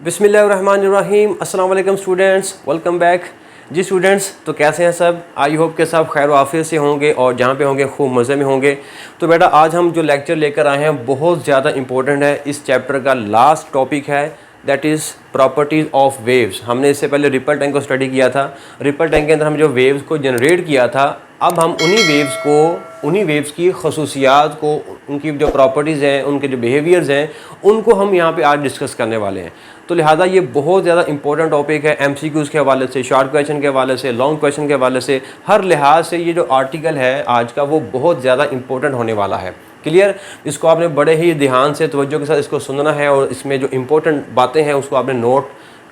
बिस्मिल्लाहिर्रहमानिर्रहीम। अस्सलाम वालेकुम स्टूडेंट्स, वेलकम बैक। जी स्टूडेंट्स, तो कैसे हैं सब? आई होप के सब खैर आफियत से होंगे और जहाँ पे होंगे खूब मज़े में होंगे। तो बेटा आज हम जो लेक्चर लेकर आए हैं बहुत ज़्यादा इंपॉर्टेंट है। इस चैप्टर का लास्ट टॉपिक है, that is properties of waves. हमने इससे पहले रिपल टैंक को स्टडी किया था। रिपल टैंक के अंदर हम जो वेव्स को जनरेट किया था, अब हम उन्हीं वेव्स की खसूसियात को, उनकी जो प्रॉपर्टीज़ हैं, उनके जो बिहेवियर्स हैं, उनको हम यहाँ पे आज डिस्कस करने वाले हैं। तो लिहाजा ये बहुत ज़्यादा इंपॉर्टेंट टॉपिक है। एमसीक्यूज़ के हवाले से, शॉर्ट क्वेश्चन के हवाले से, लॉन्ग क्वेश्चन के हवाले से, हर लिहाज से ये जो आर्टिकल है आज का वो बहुत ज़्यादा इंपॉर्टेंट होने वाला है। क्लियर? इसको आपने बड़े ही ध्यान से तवज्जो के साथ इसको सुनना है और इसमें जो इंपॉर्टेंट बातें हैं उसको आपने नोट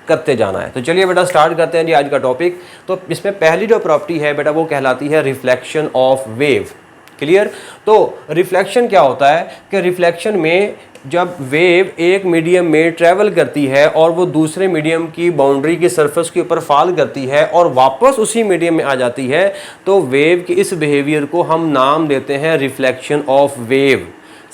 करते जाना है। तो चलिए बेटा स्टार्ट करते हैं जी आज का टॉपिक। तो इसमें पहली जो प्रॉपर्टी है बेटा वो कहलाती है रिफ्लेक्शन ऑफ वेव। क्लियर? तो रिफ्लेक्शन क्या होता है कि रिफ्लेक्शन में जब वेव एक मीडियम में ट्रैवल करती है और वो दूसरे मीडियम की बाउंड्री की सरफेस के ऊपर फॉल करती है और वापस उसी मीडियम में आ जाती है, तो वेव के इस बिहेवियर को हम नाम देते हैं reflection of wave,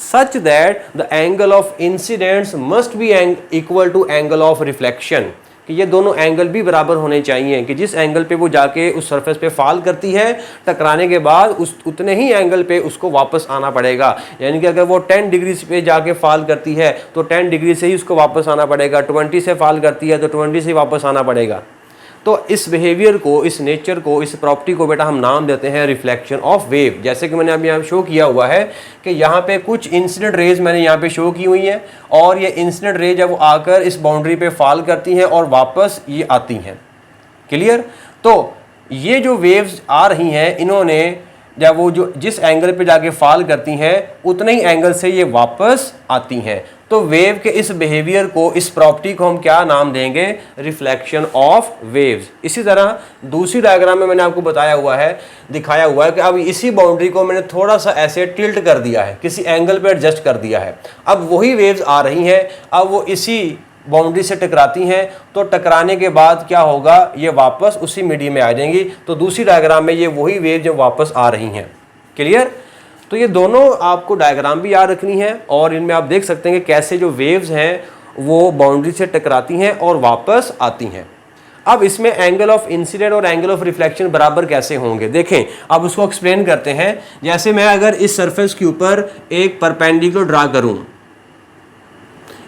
such that the angle of incidence must be equal to angle of reflection, कि ये दोनों एंगल भी बराबर होने चाहिए, कि जिस एंगल पे वो जाके उस सरफेस पे फॉल करती है टकराने के बाद उतने ही एंगल पे उसको वापस आना पड़ेगा। यानी कि अगर वो 10 डिग्री पे जाके फॉल करती है तो 10 डिग्री से ही उसको वापस आना पड़ेगा, 20 से फॉल करती है तो 20 से ही वापस आना पड़ेगा। तो इस बिहेवियर को, इस नेचर को, इस प्रॉपर्टी को बेटा हम नाम देते हैं रिफ्लेक्शन ऑफ वेव। जैसे कि मैंने अभी यहाँ शो किया हुआ है कि यहाँ पे कुछ इंसिडेंट रेज मैंने यहाँ पे शो की हुई हैं और ये इंसिडेंट रेज जब आकर इस बाउंड्री पे फॉल करती हैं और वापस ये आती हैं। क्लियर? तो ये जो वेव्स आ रही हैं, इन्होंने जब वो जो जिस एंगल पे जाके फॉल करती हैं उतने ही एंगल से ये वापस आती हैं। तो वेव के इस बिहेवियर को, इस प्रॉपर्टी को हम क्या नाम देंगे? Reflection of waves. इसी तरह दूसरी डायग्राम में मैंने आपको बताया हुआ है, दिखाया हुआ है कि अब इसी बाउंड्री को मैंने थोड़ा सा ऐसे टिल्ट कर दिया है, किसी एंगल पे एडजस्ट कर दिया है। अब वही वेव्स आ रही हैं, अब वो इसी बाउंड्री से टकराती हैं, तो टकराने के बाद क्या होगा? ये वापस उसी मीडियम में आ जाएंगी। तो दूसरी डायग्राम में ये वही वेव जो वापस आ रही हैं। क्लियर? तो ये दोनों आपको डायग्राम भी याद रखनी है और इनमें आप देख सकते हैं कि कैसे जो वेव्स हैं वो बाउंड्री से टकराती हैं और वापस आती हैं। अब इसमें एंगल ऑफ इंसिडेंट और एंगल ऑफ रिफ्लेक्शन बराबर कैसे होंगे देखें। अब उसको एक्सप्लेन करते हैं। जैसे मैं अगर इस सरफेस के ऊपर एक परपेंडिकुलर ड्रा करूं,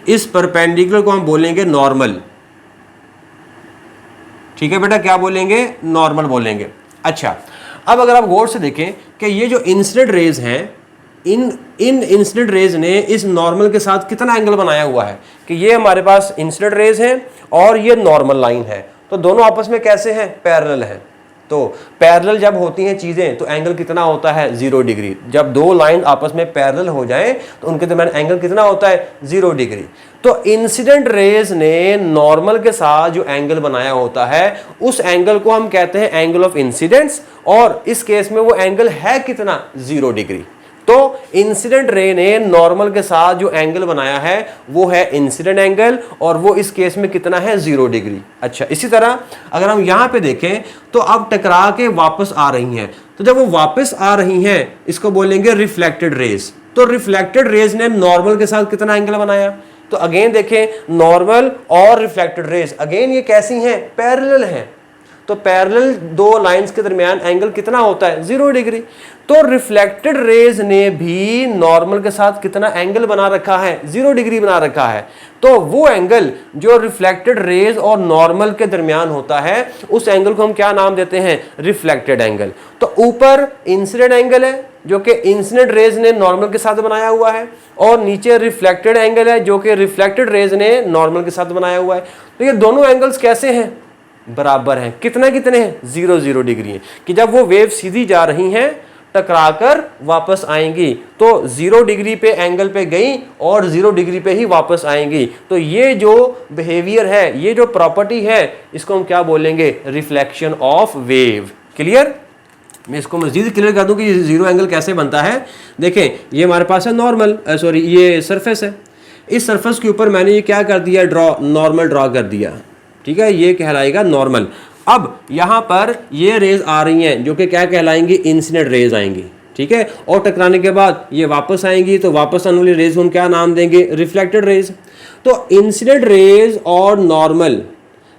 इस परपेंडिकुलर को हम बोलेंगे नॉर्मल। ठीक है बेटा, क्या बोलेंगे? नॉर्मल बोलेंगे। अच्छा, अब अगर आप गौर से देखें कि ये जो इंसिडेंट रेज हैं, इन इंसिडेंट रेज ने इस नॉर्मल के साथ कितना एंगल बनाया हुआ है कि ये हमारे पास इंसिडेंट रेज हैं और ये नॉर्मल लाइन है, तो दोनों आपस में कैसे हैं? पैरेलल हैं। तो पैरेलल जब होती हैं चीज़ें तो एंगल कितना होता है? 0 डिग्री। जब दो लाइन आपस में पैरेलल हो जाएं तो उनके दरमियान एंगल कितना होता है? 0 डिग्री। तो इंसिडेंट रेज ने नॉर्मल के साथ जो एंगल बनाया होता है उस एंगल को हम कहते हैं एंगल ऑफ इंसिडेंस, और इस केस में वो एंगल है कितना? 0 डिग्री। तो इंसिडेंट रे ने नॉर्मल के साथ जो एंगल बनाया है वो है इंसिडेंट एंगल, और वो इस केस में कितना है? 0 डिग्री। अच्छा, इसी तरह अगर हम यहां पे देखें तो अब टकरा के वापस आ रही हैं, तो जब वो वापस आ रही हैं इसको बोलेंगे रिफ्लेक्टेड रेज। तो रिफ्लेक्टेड रेज ने नॉर्मल के साथ कितना एंगल बनाया? तो अगेन देखें, नॉर्मल और रिफ्लेक्टेड रेज अगेन ये कैसी हैं? पैरेलल हैं। तो पैरेलल दो लाइंस के दरमियान एंगल कितना होता है? 0 डिग्री। तो रिफ्लेक्टेड रेज ने भी नॉर्मल के साथ कितना एंगल बना रखा है? 0 डिग्री बना रखा है। तो वो एंगल जो रिफ्लेक्टेड रेज और नॉर्मल के दरमियान होता है उस एंगल को हम क्या नाम देते हैं? Reflected angle. तो ऊपर इंसिडेंट एंगल है जो कि इंसिडेंट रेज ने नॉर्मल के साथ बनाया हुआ है, और नीचे रिफ्लेक्टेड एंगल है जो कि रिफ्लेक्टेड रेज ने नॉर्मल के साथ बनाया हुआ है। तो ये दोनों एंगल्स कैसे हैं? बराबर हैं। कितने हैं? 0 डिग्री है। कि जब वो वेव सीधी जा रही हैं टकराकर वापस आएंगी तो 0 डिग्री पे एंगल पे गई और 0 डिग्री पे ही वापस आएंगी। तो ये जो बिहेवियर है, ये जो प्रॉपर्टी है, इसको हम क्या बोलेंगे? Reflection of wave. क्लियर? मैं इसको मजीद क्लियर कर दूं कि 0 एंगल कैसे बनता है। देखें, ये हमारे पास है नॉर्मल, सॉरी ये सरफेस है। इस सरफेस के ऊपर मैंने ये क्या कर दिया? नॉर्मल ड्रॉ कर दिया। ठीक है, ये कहलाएगा नॉर्मल। अब यहां पर ये रेज आ रही हैं जो कि क्या कहलाएंगी? इंसिडेंट रेज आएंगी। ठीक है, और टकराने के बाद ये वापस आएंगी, तो वापस आने वाली रेज हम क्या नाम देंगे? Reflected raise. तो इंसिडेंट रेज और नॉर्मल,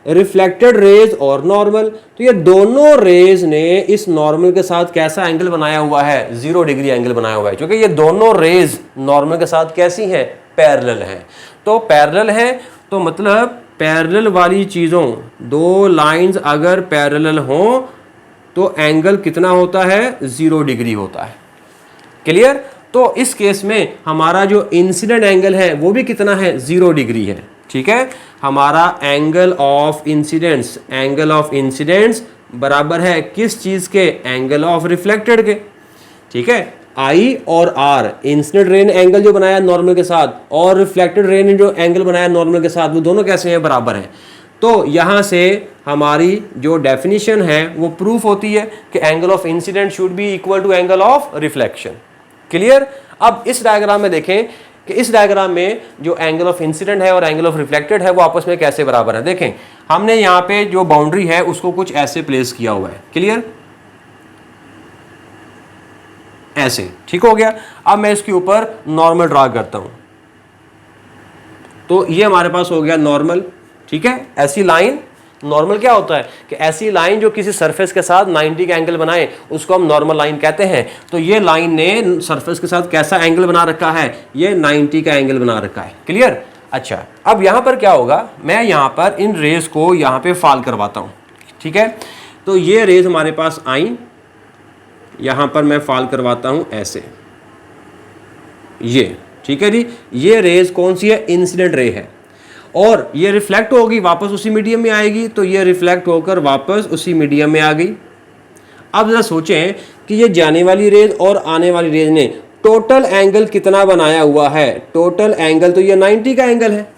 रिफ्लेक्टेड रेज और नॉर्मल, तो ये दोनों रेज ने इस नॉर्मल के साथ कैसा एंगल बनाया हुआ है, 0 डिग्री एंगल बनाया हुआ है, क्योंकि ये दोनों रेज नॉर्मल के साथ कैसी हैं, पैरेलल हैं। तो पैरेलल है तो मतलब पैरेलल वाली चीज़ों, दो लाइंस अगर पैरेलल हों तो एंगल कितना होता है, 0 डिग्री होता है। क्लियर? तो इस केस में हमारा जो इंसिडेंट एंगल है वो भी कितना है, 0 डिग्री है। ठीक है, हमारा एंगल ऑफ इंसिडेंट्स बराबर है किस चीज के, एंगल ऑफ रिफ्लेक्टेड के। ठीक है, आई और आर, इंसिडेंट रे ने एंगल जो बनाया नॉर्मल के साथ और रिफ्लेक्टेड रे ने जो एंगल बनाया नॉर्मल के साथ, वो दोनों कैसे हैं, बराबर हैं। तो यहां से हमारी जो डेफिनेशन है वो प्रूफ होती है कि angle of incident should be equal to angle of reflection. Clear? अब इस डायग्राम में देखें कि इस डायग्राम में जो एंगल ऑफ इंसिडेंट है और एंगल ऑफ रिफ्लेक्टेड है वो आपस में कैसे बराबर है। देखें, हमने यहाँ पे जो बाउंड्री है उसको कुछ ऐसे प्लेस किया हुआ है। क्लियर? ऐसे, ठीक हो गया। अब मैं इसके ऊपर नॉर्मल ड्रा करता हूं, तो ये हमारे पास हो गया नॉर्मल। ठीक है, ऐसी लाइन, नॉर्मल क्या होता है कि ऐसी लाइन जो किसी सरफेस के साथ 90 का एंगल बनाए उसको हम नॉर्मल लाइन कहते हैं। तो ये लाइन ने सरफेस के साथ कैसा एंगल बना रखा है, ये 90 का एंगल बना रखा है। क्लियर? अच्छा, अब यहां पर क्या होगा, मैं यहां पर इन रेज को यहां पे फॉल करवाता हूं। ठीक है, तो ये रेज हमारे पास आई, यहां पर मैं फॉल करवाता हूं ऐसे, ये। ठीक है जी, ये रेज कौन सी है, इंसिडेंट रे है, और ये रिफ्लेक्ट होगी वापस उसी मीडियम में आएगी, तो ये रिफ्लेक्ट होकर वापस उसी मीडियम में आ गई। अब जरा सोचें कि ये जाने वाली रेज और आने वाली रेज ने टोटल एंगल कितना बनाया हुआ है, टोटल एंगल तो ये 90 का एंगल है।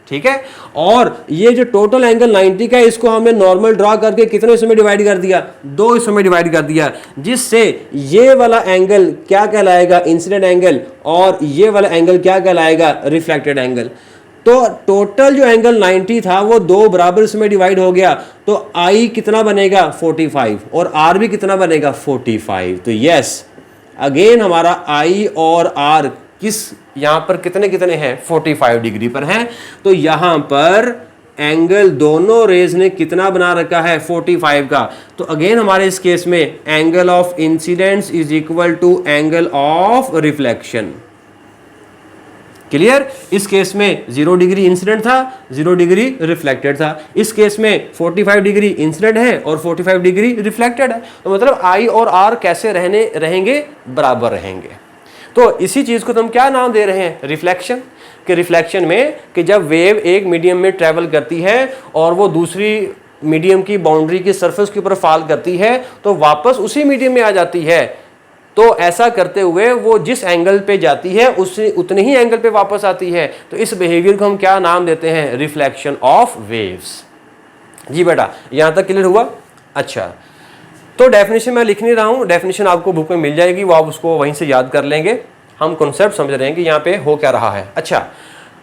ठीक है, और ये जो टोटल एंगल 90 का है इसको हमने नॉर्मल ड्रा करके कितने हिस्सों में डिवाइड कर दिया, 2 हिस्सों में डिवाइड कर दिया, जिससे ये वाला एंगल क्या कहलाएगा, इंसिडेंट एंगल, और ये वाला एंगल क्या कहलाएगा, रिफ्लेक्टेड एंगल। तो टोटल जो एंगल 90 था वो 2 बराबर इसमें डिवाइड हो गया, तो आई कितना बनेगा, 45, और आर भी कितना बनेगा, 45। तो यस, अगेन हमारा आई और आर किस, यहां पर कितने कितने हैं, 45 डिग्री पर हैं। तो यहां पर एंगल दोनों रेज ने कितना बना रखा है, 45 का। तो अगेन हमारे इस केस में angle of incidence is equal to angle of reflection. Clear? इस केस में 0 डिग्री इंसिडेंट था, 0 डिग्री रिफ्लेक्टेड था। इस केस में 45 डिग्री इंसिडेंट है और 45 डिग्री रिफ्लेक्टेड है। तो मतलब आई और आर कैसे रहेंगे, बराबर रहेंगे। तो इसी चीज को तुम क्या नाम दे रहे हैं, रिफ्लेक्शन। कि रिफ्लेक्शन में कि जब वेव एक मीडियम में ट्रेवल करती है और वो दूसरी मीडियम की बाउंड्री की सरफेस के ऊपर फॉल करती है तो वापस उसी मीडियम में आ जाती है। तो ऐसा करते हुए वो जिस एंगल पे जाती है उससे उतने ही एंगल पे वापस आती है। तो इस बिहेवियर को हम क्या नाम देते हैं, रिफ्लेक्शन ऑफ वेव्स। जी बेटा, यहां तक क्लियर हुआ? अच्छा, तो डेफिनेशन मैं लिख नहीं रहा हूं, डेफिनेशन आपको बुक में मिल जाएगी, वो आप उसको वहीं से याद कर लेंगे। हम कॉन्सेप्ट समझ रहे हैं कि यहाँ पे हो क्या रहा है। अच्छा,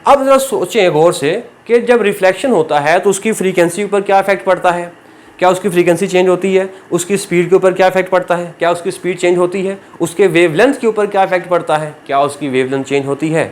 अब जरा सोचें गौर से कि जब रिफ्लेक्शन होता है तो उसकी फ्रीक्वेंसी ऊपर क्या इफेक्ट पड़ता है, क्या उसकी फ्रीक्वेंसी चेंज होती है, उसकी स्पीड के ऊपर क्या इफेक्ट पड़ता है, क्या उसकी स्पीड चेंज होती है, उसके वेवलेंथ के ऊपर क्या इफेक्ट पड़ता है, क्या उसकी वेवलेंथ चेंज होती है,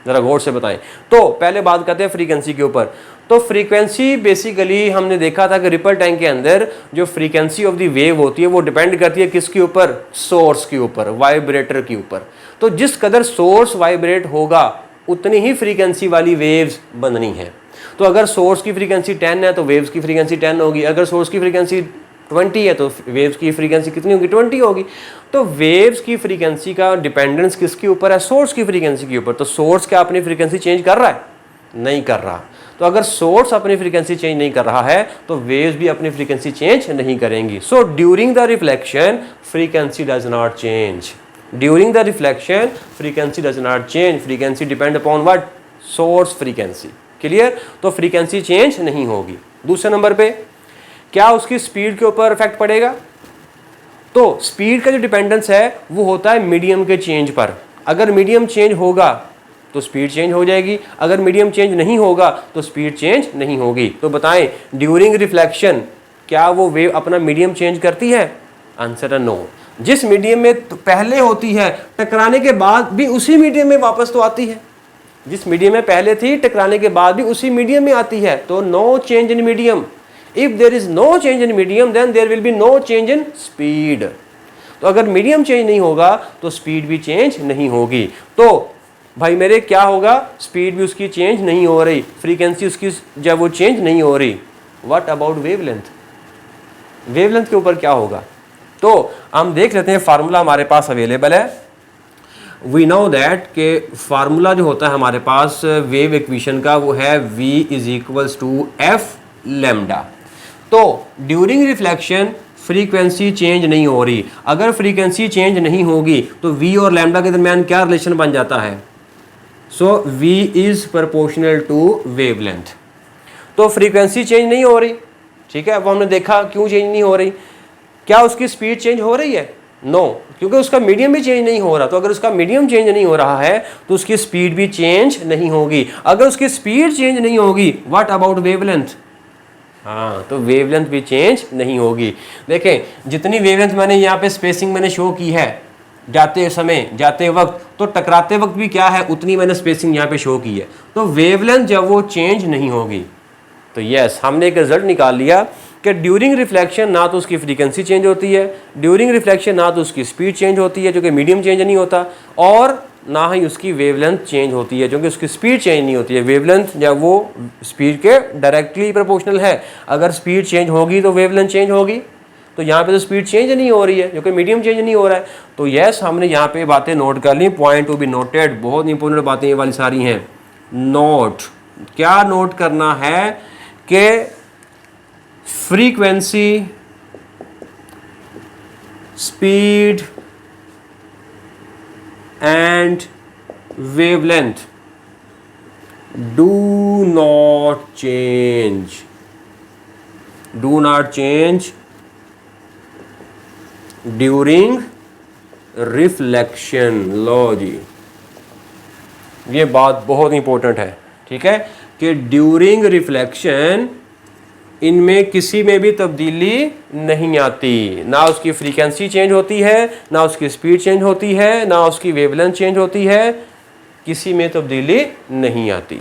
ज़रा गौर से बताएं। तो पहले बात करते हैं फ्रीक्वेंसी के ऊपर। तो फ्रीक्वेंसी बेसिकली हमने देखा था कि रिपल टैंक के अंदर जो फ्रीक्वेंसी ऑफ द वेव होती है वो डिपेंड करती है किसके ऊपर, सोर्स के ऊपर, वाइब्रेटर के ऊपर। तो जिस कदर सोर्स वाइब्रेट होगा उतनी ही फ्रीक्वेंसी वाली वेव्स बननी है। तो अगर सोर्स की फ्रीक्वेंसी 10 है तो वेव्स की फ्रीक्वेंसी 10 होगी, अगर सोर्स की फ्रीक्वेंसी 20 है तो वेव्स की फ्रीक्वेंसी कितनी होगी, 20 होगी। तो वेव्स की फ्रीक्वेंसी का डिपेंडेंस किसके ऊपर है, सोर्स की फ्रीक्वेंसी के ऊपर। तो सोर्स क्या अपनी फ्रीक्वेंसी चेंज कर रहा है, नहीं कर रहा। तो अगर सोर्स अपनी फ्रीक्वेंसी चेंज नहीं कर रहा है तो वेव्स भी अपनी फ्रीक्वेंसी चेंज नहीं करेंगी। So during the reflection frequency does not change, during the reflection frequency does not change, frequency depend upon what, source frequency. Clear? तो फ्रीक्वेंसी चेंज नहीं होगी। दूसरे नंबर पे क्या उसकी स्पीड के ऊपर इफेक्ट पड़ेगा, तो स्पीड का जो डिपेंडेंस है वो होता है मीडियम के चेंज पर। अगर मीडियम चेंज होगा तो स्पीड चेंज हो जाएगी, अगर मीडियम चेंज नहीं होगा तो स्पीड चेंज नहीं होगी। तो बताएं ड्यूरिंग रिफ्लेक्शन क्या वो वेव अपना मीडियम चेंज करती है, आंसर है नो। जिस मीडियम में तो पहले होती है टकराने के बाद भी उसी मीडियम में वापस तो आती है। जिस मीडियम में पहले थी टकराने के बाद भी उसी मीडियम में आती है, तो no change in medium. If there is no change in medium then there will be no change in speed. तो अगर मीडियम चेंज नहीं होगा तो स्पीड भी चेंज नहीं होगी। तो भाई मेरे क्या होगा, स्पीड भी उसकी चेंज नहीं हो रही, फ्रीक्वेंसी उसकी जब वो चेंज नहीं हो रही। व्हाट अबाउट वेवलेंथ, वेवलेंथ के ऊपर क्या होगा? तो हम देख लेते हैं, फार्मूला हमारे पास अवेलेबल है। वी नो दैट के फार्मूला जो होता है हमारे पास वेव इक्वेशन का, वो है v is equals to F lambda. तो ड्यूरिंग रिफ्लेक्शन फ्रीक्वेंसी चेंज नहीं हो रही, अगर फ्रीक्वेंसी चेंज नहीं होगी तो v और लैम्डा के दरमियान क्या रिलेशन बन जाता है? So v is proportional to wavelength. तो फ्रीक्वेंसी चेंज नहीं हो रही, ठीक है। वो हमने देखा क्यों चेंज नहीं हो रही, क्या उसकी स्पीड चेंज हो रही है? नो, क्योंकि उसका मीडियम भी चेंज नहीं हो रहा। तो अगर उसका मीडियम चेंज नहीं हो रहा है तो उसकी स्पीड भी चेंज नहीं होगी। अगर उसकी स्पीड चेंज नहीं होगी, व्हाट अबाउट वेवलेंथ? हाँ, तो वेवलेंथ भी चेंज नहीं होगी। देखें, जितनी वेवलेंथ मैंने यहाँ पे स्पेसिंग मैंने शो की है जाते समय, जाते वक्त, तो टकराते वक्त भी क्या है, उतनी मैंने स्पेसिंग यहाँ पे शो की है। तो वेवलेंथ जब वो चेंज नहीं होगी, तो यस, हमने एक रिजल्ट निकाल लिया कि ड्यूरिंग रिफ्लेक्शन ना तो उसकी फ्रीक्वेंसी चेंज होती है, ड्यूरिंग रिफ्लेक्शन ना तो उसकी स्पीड चेंज होती है जो कि मीडियम चेंज नहीं होता, और ना ही उसकी वेवलेंथ चेंज होती है जो कि उसकी स्पीड चेंज नहीं होती है। वेवलेंथ जब वो स्पीड के डायरेक्टली प्रोपोर्शनल है, अगर स्पीड चेंज होगी तो वेवलेंथ चेंज होगी। तो यहाँ पे तो स्पीड चेंज नहीं हो रही है, जो कि मीडियम चेंज नहीं हो रहा है। तो यस, हमने यहाँ पे बातें नोट कर ली, पॉइंट टू बी नोटेड। बहुत इंपॉर्टेंट बातें ये वाली सारी हैं। नोट, क्या नोट करना है कि frequency, speed and wavelength do not change during reflection। लो जी, ये बात बहुत इंपॉर्टेंट है, ठीक है, कि ड्यूरिंग रिफ्लेक्शन इनमें किसी में भी तब्दीली नहीं आती, ना उसकी फ्रीक्वेंसी चेंज होती है, ना उसकी स्पीड चेंज होती है, ना उसकी वेवलेंथ चेंज होती है, किसी में तब्दीली नहीं आती।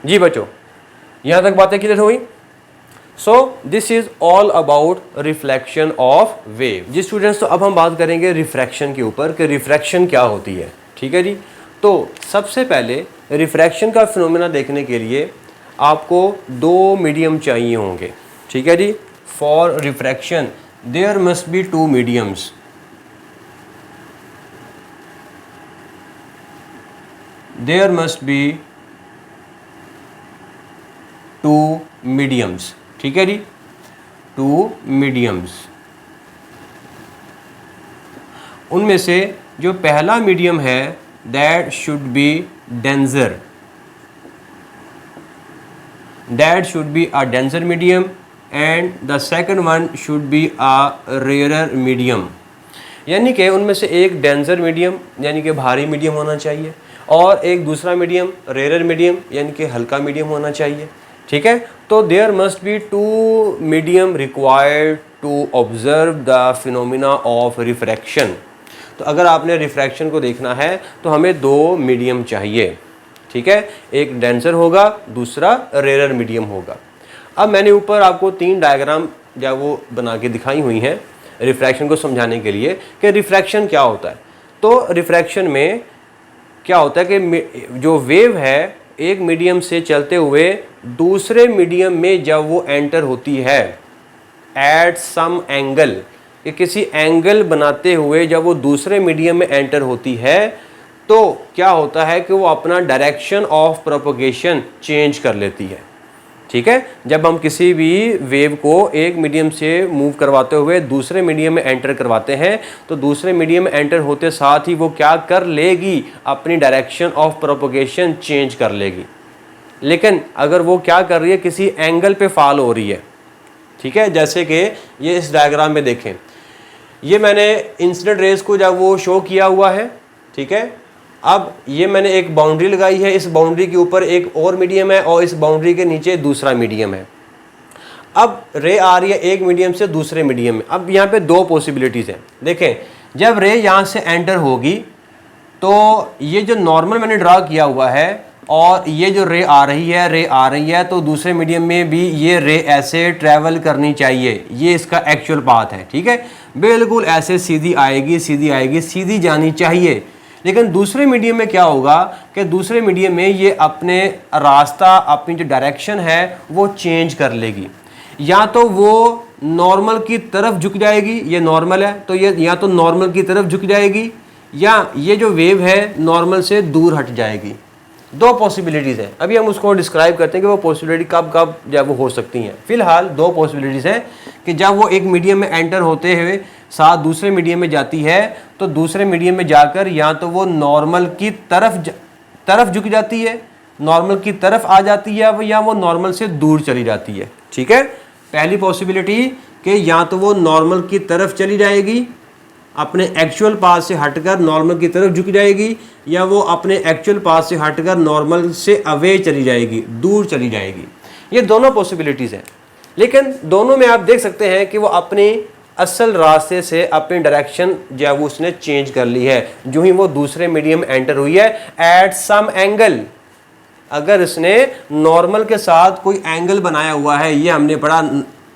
जी बच्चों, यहाँ तक बातें क्लियर हुई? So this is all about reflection of wave. जी स्टूडेंट्स, तो अब हम बात करेंगे रिफ्रैक्शन के ऊपर कि रिफ्रैक्शन क्या होती है, ठीक है जी। तो सबसे पहले रिफ्रैक्शन का फिनोमेना देखने के लिए आपको दो मीडियम चाहिए होंगे, ठीक है जी। For refraction there must be two mediums. There must be two mediums, ठीक है जी, टू मीडियम्स। उनमें से जो पहला मीडियम है that should be danger, that should be a denser medium and the second one should be a rarer medium। यानी कि उनमें से एक डेंजर मीडियम यानी कि भारी मीडियम होना चाहिए और एक दूसरा मीडियम रेयर मीडियम यानी कि हल्का मीडियम होना चाहिए, ठीक है। तो there must be two medium required to observe the phenomena of refraction. तो अगर आपने रिफ्रैक्शन को देखना है तो हमें दो मीडियम चाहिए, ठीक है, एक डेंसर होगा, दूसरा रेयर मीडियम होगा। अब मैंने ऊपर आपको तीन डायग्राम या वो बना के दिखाई हुई हैं रिफ्रैक्शन को समझाने के लिए कि रिफ्रैक्शन क्या होता है। तो रिफ्रैक्शन में क्या होता है कि जो वेव है एक मीडियम से चलते हुए दूसरे मीडियम में जब वो एंटर होती है एट सम एंगल, कि किसी एंगल बनाते हुए जब वो दूसरे मीडियम में एंटर होती है तो क्या होता है कि वो अपना डायरेक्शन ऑफ प्रोपगेशन चेंज कर लेती है, ठीक है। जब हम किसी भी वेव को एक मीडियम से मूव करवाते हुए दूसरे मीडियम में एंटर करवाते हैं तो दूसरे मीडियम में एंटर होते साथ ही वो क्या कर लेगी, अपनी डायरेक्शन ऑफ प्रोपगेशन चेंज कर लेगी। लेकिन अगर वो क्या कर रही है, किसी एंगल पे फॉल हो रही है, ठीक है, जैसे कि ये इस डायग्राम में देखें, ये मैंने इंसिडेंट रेज को जब वो शो किया हुआ है, ठीक है। अब ये मैंने एक बाउंड्री लगाई है, इस बाउंड्री के ऊपर एक और मीडियम है और इस बाउंड्री के नीचे दूसरा मीडियम है। अब रे आ रही है एक मीडियम से दूसरे मीडियम में। अब यहाँ पे दो पॉसिबिलिटीज़ हैं। देखें, जब रे यहाँ से एंटर होगी तो ये जो नॉर्मल मैंने ड्रा किया हुआ है और ये जो रे आ रही है तो दूसरे मीडियम में भी ये रे ऐसे ट्रैवल करनी चाहिए, ये इसका एक्चुअल पाथ है, ठीक है। बिल्कुल ऐसे सीधी आएगी, सीधी जानी चाहिए। लेकिन दूसरे मीडियम में क्या होगा कि दूसरे मीडियम में ये अपने रास्ता, अपनी जो डायरेक्शन है वो चेंज कर लेगी। या तो वो नॉर्मल की तरफ झुक जाएगी, ये नॉर्मल है तो ये या तो नॉर्मल की तरफ झुक जाएगी, या ये जो वेव है नॉर्मल से दूर हट जाएगी। दो पॉसिबिलिटीज़ हैं। अभी हम उसको डिस्क्राइब करते हैं कि वो पॉसिबिलिटी कब कब जब वो हो सकती हैं। फिलहाल दो पॉसिबिलिटीज़ हैं कि जब वो एक मीडियम में एंटर होते हुए साथ दूसरे मीडियम में जाती है तो दूसरे मीडियम में जाकर या तो वो नॉर्मल की तरफ झुक जाती है, नॉर्मल की तरफ आ जाती है, या वो नॉर्मल से दूर चली जाती है, ठीक है। पहली पॉसिबिलिटी कि या तो वो नॉर्मल की तरफ चली जाएगी, अपने एक्चुअल पाथ से हटकर नॉर्मल की तरफ झुक जाएगी, या वो अपने एक्चुअल पाथ से हटकर नॉर्मल से अवे चली जाएगी, दूर चली जाएगी। ये दोनों पॉसिबिलिटीज़ हैं, लेकिन दोनों में आप देख सकते हैं कि वो अपने असल रास्ते से अपनी डायरेक्शन जो है वो उसने चेंज कर ली है जो ही वो दूसरे मीडियम एंटर हुई है एट सम एंगल। अगर इसने नॉर्मल के साथ कोई एंगल बनाया हुआ है, ये हमने पढ़ा,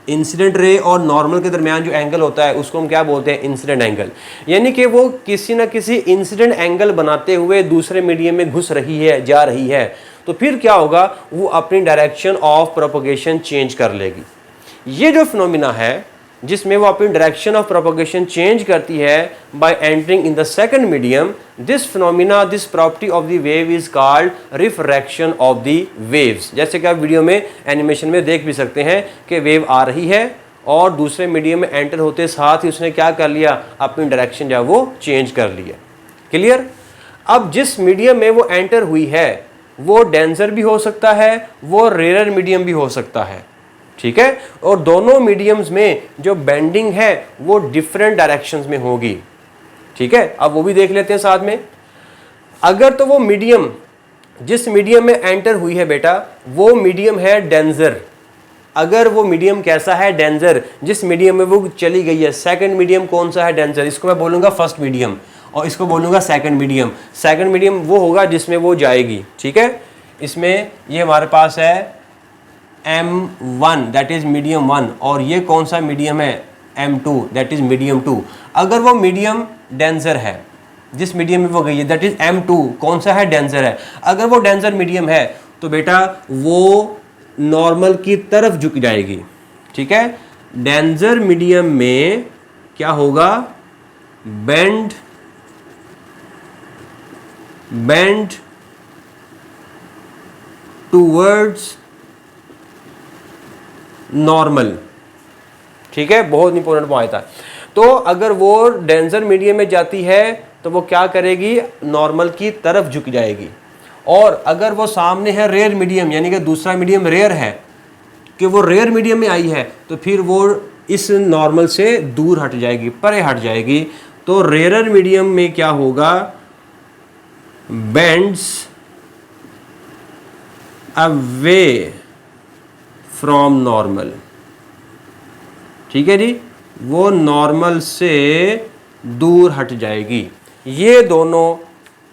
इंसिडेंट रे और नॉर्मल के दरमियान जो एंगल होता है उसको हम क्या बोलते हैं, इंसिडेंट एंगल। यानी कि वो किसी ना किसी इंसिडेंट एंगल बनाते हुए दूसरे मीडियम में घुस रही है, जा रही है, तो फिर क्या होगा, वो अपनी डायरेक्शन ऑफ प्रोपगेशन चेंज कर लेगी। ये जो फिनोमिना है जिसमें वो अपनी डायरेक्शन ऑफ प्रोपगेशन चेंज करती है bye entering in the second medium, this phenomena, this property of the wave is called refraction of the waves. जैसे कि आप वीडियो में एनिमेशन में देख भी सकते हैं कि वेव आ रही है और दूसरे मीडियम में एंटर होते साथ ही उसने क्या कर लिया, अपनी डायरेक्शन जो है वो चेंज कर लिया। क्लियर। अब जिस मीडियम में वो एंटर हुई है वो डेंसर भी हो सकता है, वो रेयर मीडियम भी हो सकता है, ठीक है। और दोनों मीडियम्स में जो बेंडिंग है वो डिफरेंट डायरेक्शंस में होगी, ठीक है। अब वो भी देख लेते हैं साथ में। अगर तो वो मीडियम जिस मीडियम में एंटर हुई है बेटा वो मीडियम है डेंजर, अगर वो मीडियम कैसा है, डेंजर, जिस मीडियम में वो चली गई है, सेकंड मीडियम कौन सा है, डेंजर, इसको मैं बोलूँगा फर्स्ट मीडियम और इसको बोलूँगा सेकंड मीडियम। सेकंड मीडियम वो होगा जिसमें वो जाएगी, ठीक है। इसमें ये हमारे पास है M1 दैट इज मीडियम 1 और ये कौन सा मीडियम है, M2 दैट इज मीडियम 2। अगर वो मीडियम डेंजर है, जिस मीडियम में वो गई है दैट इज M2, कौन सा है, डेंजर है। अगर वो डेंजर मीडियम है तो बेटा वो नॉर्मल की तरफ झुक जाएगी, ठीक है। डेंजर मीडियम में क्या होगा, बेंड टूवर्ड्स नॉर्मल, ठीक है। बहुत इंपॉर्टेंट पॉइंट था। तो अगर वो डेंजर मीडियम में जाती है तो वो क्या करेगी, नॉर्मल की तरफ झुक जाएगी। और अगर वो सामने है रेयर मीडियम, यानी कि दूसरा मीडियम रेयर है, कि वो रेयर मीडियम में आई है, तो फिर वो इस नॉर्मल से दूर हट जाएगी, परे हट जाएगी। तो रेयर मीडियम में क्या होगा, बेंड्स अवे फ्रॉम नॉर्मल, ठीक है जी, वो नॉर्मल से दूर हट जाएगी। ये दोनों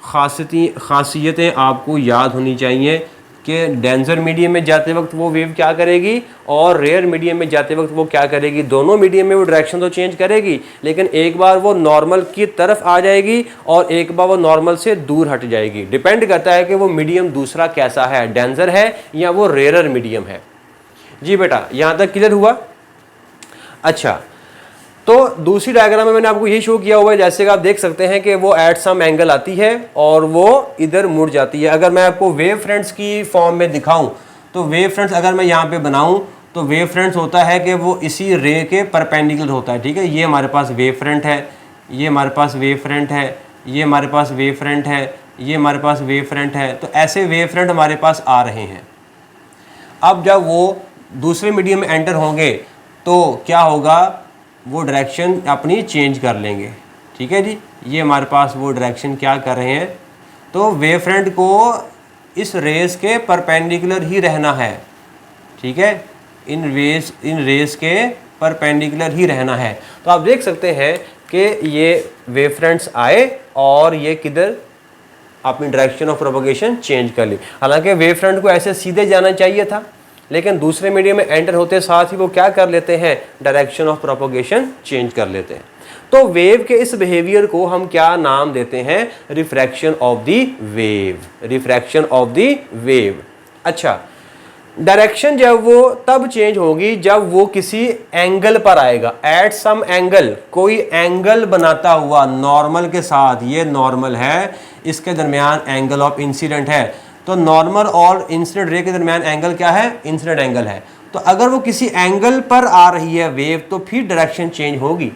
खासियतें आपको याद होनी चाहिए कि डेंजर मीडियम में जाते वक्त वो वेव क्या करेगी और रेयर मीडियम में जाते वक्त वो क्या करेगी। दोनों मीडियम में वो डायरेक्शन तो चेंज करेगी, लेकिन एक बार वो नॉर्मल की तरफ आ जाएगी और एक बार वो नॉर्मल से दूर हट जाएगी। डिपेंड करता है कि वो मीडियम दूसरा कैसा है, डेंजर है या वो रेयर मीडियम है। जी बेटा, यहाँ तक क्लियर हुआ। अच्छा, तो दूसरी डायग्राम में मैंने आपको यही शो किया हुआ है, जैसे कि आप देख सकते हैं कि वो एट सम एंगल आती है और वो इधर मुड़ जाती है। अगर मैं आपको वेव फ्रंट्स की फॉर्म में दिखाऊं तो वेव फ्रंट्स अगर मैं यहाँ पे बनाऊं तो वेव फ्रंट्स होता है कि वो इसी रे के परपेंडिकुलर होता है, ठीक है। ये हमारे पास वेव फ्रंट है, ये हमारे पास वेव फ्रंट है, ये हमारे पास वेव फ्रंट है, ये हमारे पास वेव फ्रंट है। तो ऐसे वेव फ्रंट हमारे पास आ रहे हैं। अब जब वो दूसरे मीडियम में एंटर होंगे तो क्या होगा, वो डायरेक्शन अपनी चेंज कर लेंगे, ठीक है जी। ये हमारे पास वो डायरेक्शन क्या कर रहे हैं, तो वेव फ्रंट को इस रेस के परपेंडिकुलर ही रहना है, ठीक है। इन रेस के परपेंडिकुलर ही रहना है। तो आप देख सकते हैं कि ये वेव फ्रंट्स आए और ये किधर अपनी डायरेक्शन ऑफ प्रोपगेशन चेंज कर ली। हालांकि वेव फ्रंट को ऐसे सीधे जाना चाहिए था, लेकिन दूसरे मीडियम में एंटर होते साथ ही वो क्या कर लेते हैं, डायरेक्शन ऑफ प्रोपगेशन चेंज कर लेते हैं। तो वेव के इस बिहेवियर को हम क्या नाम देते हैं, refraction of the wave, refraction of the wave. अच्छा, डायरेक्शन जब वो तब चेंज होगी जब वो किसी एंगल पर आएगा, एट सम एंगल, कोई एंगल बनाता हुआ नॉर्मल के साथ, ये नॉर्मल है, इसके दरमियान एंगल ऑफ इंसिडेंट है। तो नॉर्मल और इंसिडेंट रे के दरमियान एंगल क्या है, इंसिडेंट एंगल है। तो अगर वो किसी एंगल पर आ रही है वेव तो फिर डायरेक्शन चेंज होगी।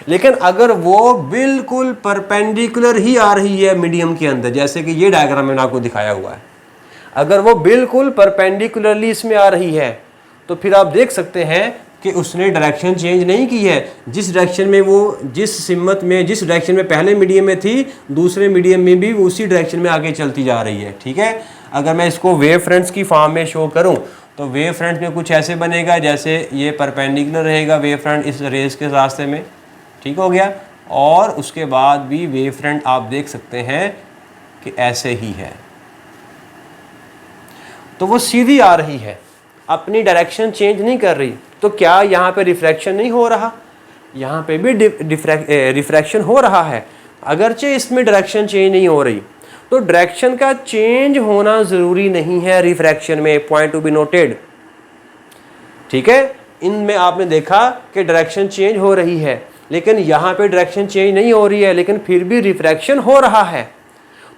लेकिन अगर वो बिल्कुल परपेंडिकुलर ही आ रही है मीडियम के अंदर, जैसे कि ये डायग्राम मैंने आपको दिखाया हुआ है, अगर वो बिल्कुल परपेंडिकुलरली इसमें आ रही है तो फिर आप देख सकते हैं कि उसने डायरेक्शन चेंज नहीं की है। जिस डायरेक्शन में वो, जिस सिमत में, जिस डायरेक्शन में पहले मीडियम में थी, दूसरे मीडियम में भी उसी डायरेक्शन में आगे चलती जा रही है। ठीक है, अगर मैं इसको वेव फ्रंट्स की फॉर्म में शो करूं तो वेव फ्रंट में कुछ ऐसे बनेगा, जैसे ये परपेंडिकुलर रहेगा वेव फ्रंट इस रेस के रास्ते में, ठीक हो गया। और उसके बाद भी वेव फ्रंट आप देख सकते हैं कि ऐसे ही है, तो वो सीधी आ रही है, अपनी डायरेक्शन चेंज नहीं कर रही। तो क्या यहाँ पे रिफ्रैक्शन नहीं हो रहा, यहाँ पे भी रिफ्रैक्शन हो रहा है, अगरचे इसमें डायरेक्शन चेंज नहीं हो रही। तो डायरेक्शन का चेंज होना ज़रूरी नहीं है रिफ्रैक्शन में, पॉइंट टू बी नोटेड। ठीक है, इनमें आपने देखा कि डायरेक्शन चेंज हो रही है, लेकिन यहाँ पे डायरेक्शन चेंज नहीं हो रही है, लेकिन फिर भी रिफ्रैक्शन हो रहा है।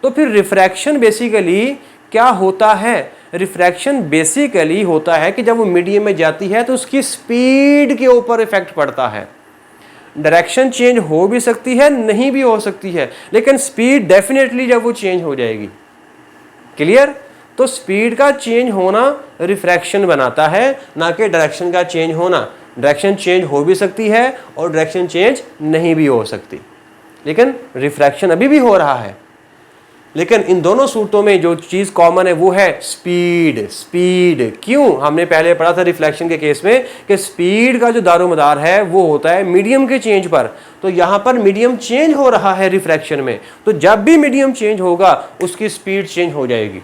तो फिर रिफ्रैक्शन बेसिकली क्या होता है, रिफ्रैक्शन बेसिकली होता है कि जब वो मीडियम में जाती है तो उसकी स्पीड के ऊपर इफेक्ट पड़ता है। डायरेक्शन चेंज हो भी सकती है, नहीं भी हो सकती है, लेकिन स्पीड डेफिनेटली जब वो चेंज हो जाएगी। क्लियर? तो स्पीड का चेंज होना रिफ्रैक्शन बनाता है, ना कि डायरेक्शन का चेंज होना। डायरेक्शन चेंज हो भी सकती है और डायरेक्शन चेंज नहीं भी हो सकती, लेकिन रिफ्रैक्शन अभी भी हो रहा है। लेकिन इन दोनों सूरतों में जो चीज़ कॉमन है वो है स्पीड। स्पीड क्यों, हमने पहले पढ़ा था रिफ्लेक्शन के केस में कि स्पीड का जो दारोमदार है वो होता है मीडियम के चेंज पर। तो यहाँ पर मीडियम चेंज हो रहा है रिफ्रैक्शन में, तो जब भी मीडियम चेंज होगा उसकी स्पीड चेंज हो जाएगी।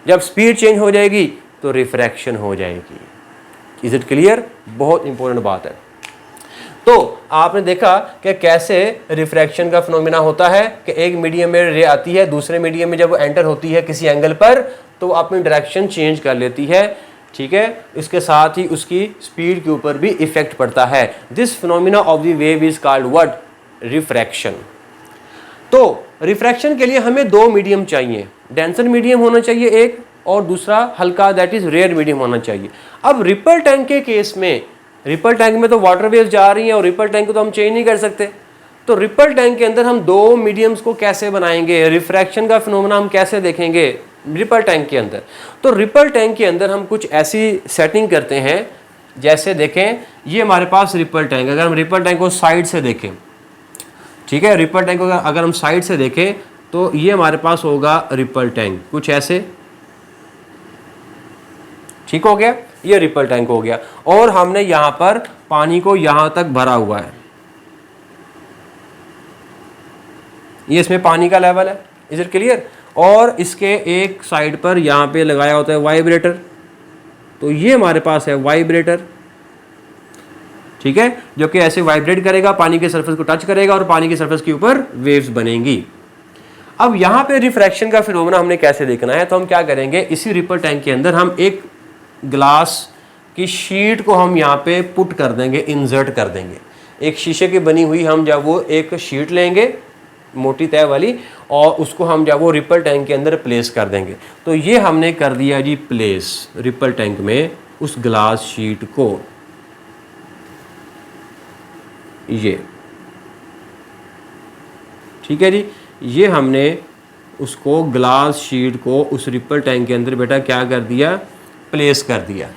जब स्पीड चेंज हो जाएगी तो रिफ्रैक्शन हो जाएगी। Is it clear? बहुत इंपॉर्टेंट बात है। तो आपने देखा कि कैसे रिफ्रैक्शन का फिनोमिना होता है कि एक मीडियम में रे आती है, दूसरे मीडियम में जब वो एंटर होती है किसी एंगल पर तो वो अपनी डायरेक्शन चेंज कर लेती है। ठीक है, इसके साथ ही उसकी स्पीड के ऊपर भी इफेक्ट पड़ता है। This phenomena of the wave is called what? Refraction. तो रिफ्रैक्शन के लिए हमें दो मीडियम चाहिए, डेंसर मीडियम होना चाहिए एक, और दूसरा हल्का दैट इज रेयर मीडियम होना चाहिए। अब रिपल टैंक के केस में, रिपल टैंक में तो वाटर वेव्स जा रही हैं और रिपल टैंक को तो हम चेंज नहीं कर सकते। तो रिपल टैंक के अंदर हम दो मीडियम्स को कैसे बनाएंगे, रिफ्रैक्शन का फिनोमेना हम कैसे देखेंगे रिपल टैंक के अंदर? तो रिपल टैंक के अंदर हम कुछ ऐसी सेटिंग करते हैं, जैसे देखें ये हमारे पास रिपल टैंक, अगर हम रिपल टैंक को साइड से देखें, ठीक है, रिपल टैंक को अगर हम साइड से देखें तो ये हमारे पास होगा रिपल टैंक कुछ ऐसे, ठीक हो गया, ये रिपल टैंक हो गया। और हमने यहां पर पानी को यहां तक भरा हुआ है, ये इसमें पानी का लेवल है। Is it clear? और इसके एक साइड पर यहां पे लगाया होता है वाइब्रेटर, तो ये हमारे पास है वाइब्रेटर, ठीक है, जो कि ऐसे वाइब्रेट करेगा, पानी के सरफेस को टच करेगा और पानी के सरफेस के ऊपर वेव्स बनेंगी। अब यहां पे रिफ्रैक्शन का फिनोमेना हमने कैसे देखना है, तो हम क्या करेंगे, इसी रिपल टैंक के अंदर हम एक ग्लास की शीट को हम यहाँ पे पुट कर देंगे, इंसर्ट कर देंगे। एक शीशे की बनी हुई हम जब वो एक शीट लेंगे मोटी तय वाली, और उसको हम जब वो रिपल टैंक के अंदर प्लेस कर देंगे। तो ये हमने कर दिया जी प्लेस रिपल टैंक में उस ग्लास शीट को, ये ठीक है जी, ये हमने उसको ग्लास शीट को उस रिपल टैंक के अंदर बेटा क्या कर दिया, प्लेस कर दिया।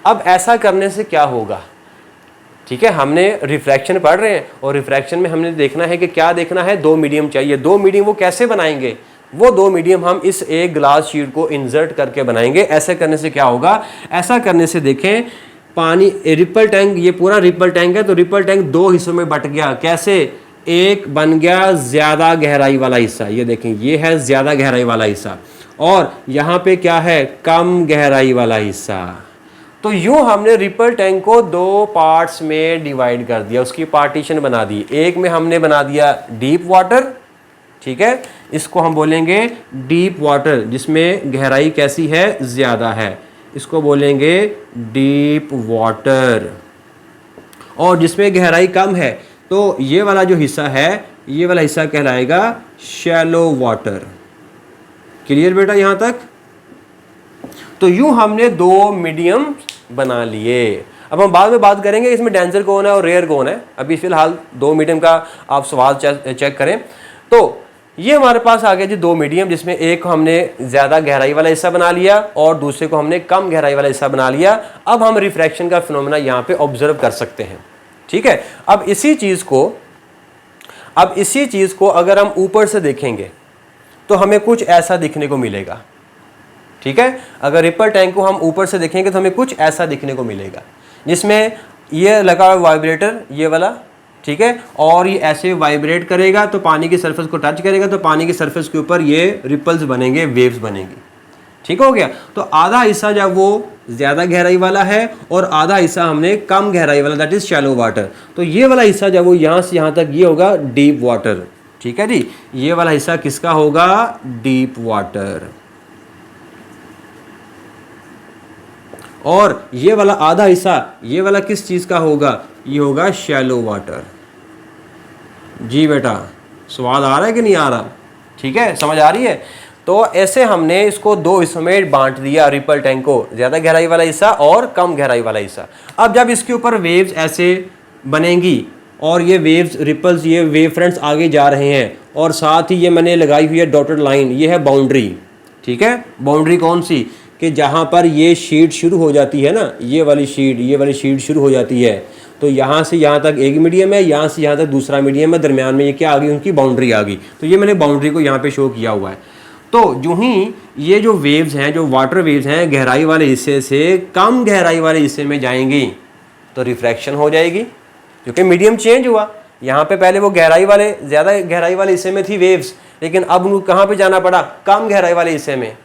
अब ऐसा करने से क्या होगा, ठीक है, हमने रिफ्रैक्शन पढ़ रहे हैं और रिफ्रैक्शन में हमने देखना है कि क्या देखना है, दो मीडियम चाहिए। दो मीडियम वो कैसे बनाएंगे, वो दो मीडियम हम इस एक ग्लास शीट को इंसर्ट करके बनाएंगे। ऐसे करने से क्या होगा, ऐसा करने से देखें पानी, रिपल टैंक, ये पूरा रिपल टैंक है, तो रिपल टैंक दो हिस्सों में बट गया। कैसे? एक बन गया ज़्यादा गहराई वाला हिस्सा, ये देखें ये है ज़्यादा गहराई वाला हिस्सा, और यहाँ पे क्या है, कम गहराई वाला हिस्सा। तो यूँ हमने रिपल टैंक को दो पार्ट्स में डिवाइड कर दिया, उसकी पार्टीशन बना दी। एक में हमने बना दिया डीप वाटर, ठीक है, इसको हम बोलेंगे डीप वाटर, जिसमें गहराई कैसी है, ज़्यादा है, इसको बोलेंगे डीप वाटर। और जिसमें गहराई कम है तो ये वाला जो हिस्सा है, ये वाला हिस्सा कहलाएगा शैलो वाटर। क्लियर बेटा यहाँ तक? तो यूँ हमने दो मीडियम बना लिए। अब हम बाद में बात करेंगे इसमें डेंसर कौन है और रेयर कौन है। अभी फिलहाल दो मीडियम का आप सवाल चेक करें। तो ये हमारे पास आ गया जी दो मीडियम, जिसमें एक को हमने ज़्यादा गहराई वाला हिस्सा बना लिया और दूसरे को हमने कम गहराई वाला हिस्सा बना लिया। अब हम रिफ्रैक्शन का फिनोमेना यहाँ पे ऑब्जर्व कर सकते हैं, ठीक है। अब इसी चीज़ को अगर हम ऊपर से देखेंगे तो हमें कुछ ऐसा दिखने को मिलेगा, ठीक है। अगर रिपल टैंक को हम ऊपर से देखेंगे तो हमें कुछ ऐसा दिखने को मिलेगा, जिसमें ये लगा हुआ वाइब्रेटर, ये वाला, ठीक है, और ये ऐसे वाइब्रेट करेगा तो पानी की सरफेस को टच करेगा तो पानी की सरफेस के ऊपर ये रिपल्स बनेंगे, वेव्स बनेंगी, ठीक हो गया। तो आधा हिस्सा जब वो ज़्यादा गहराई वाला है और आधा हिस्सा हमने कम गहराई वाला, दैट इज़ शैलो वाटर। तो ये वाला हिस्सा जब वो यहाँ से यहाँ तक, ये होगा डीप वाटर, ठीक है जी। ये वाला हिस्सा किसका होगा, डीप वाटर। और ये वाला आधा हिस्सा, ये वाला किस चीज़ का होगा, ये होगा शैलो वाटर। जी बेटा, स्वाद आ रहा है कि नहीं आ रहा, ठीक है, समझ आ रही है। तो ऐसे हमने इसको दो हिस्सों में बांट दिया रिपल टैंक को, ज़्यादा गहराई वाला हिस्सा और कम गहराई वाला हिस्सा। अब जब इसके ऊपर वेव्स ऐसे बनेंगी और ये वेव्स रिपल्स, ये वेव फ्रंट्स आगे जा रहे हैं, और साथ ही ये मैंने लगाई हुई है डॉटेड लाइन, ये है बाउंड्री, ठीक है। बाउंड्री कौन सी, कि जहाँ पर ये शीट शुरू हो जाती है ना, ये वाली शीट शुरू हो जाती है, तो यहाँ से यहाँ तक एक मीडियम है, यहाँ से यहाँ तक दूसरा मीडियम है, दरमियान में ये क्या आ गई, उनकी बाउंड्री आ गई। तो ये मैंने बाउंड्री को यहाँ पे शो किया हुआ है। तो जो ही ये जो वेव्स हैं, जो वाटर वेव्स हैं, गहराई वाले हिस्से से कम गहराई वाले हिस्से में जाएंगी तो रिफ्रैक्शन हो जाएगी, क्योंकि मीडियम चेंज हुआ। यहाँ पे पहले वो गहराई वाले, ज़्यादा गहराई वाले हिस्से में थी वेव्स, लेकिन अब उनको कहाँ पे जाना पड़ा, कम गहराई वाले हिस्से में।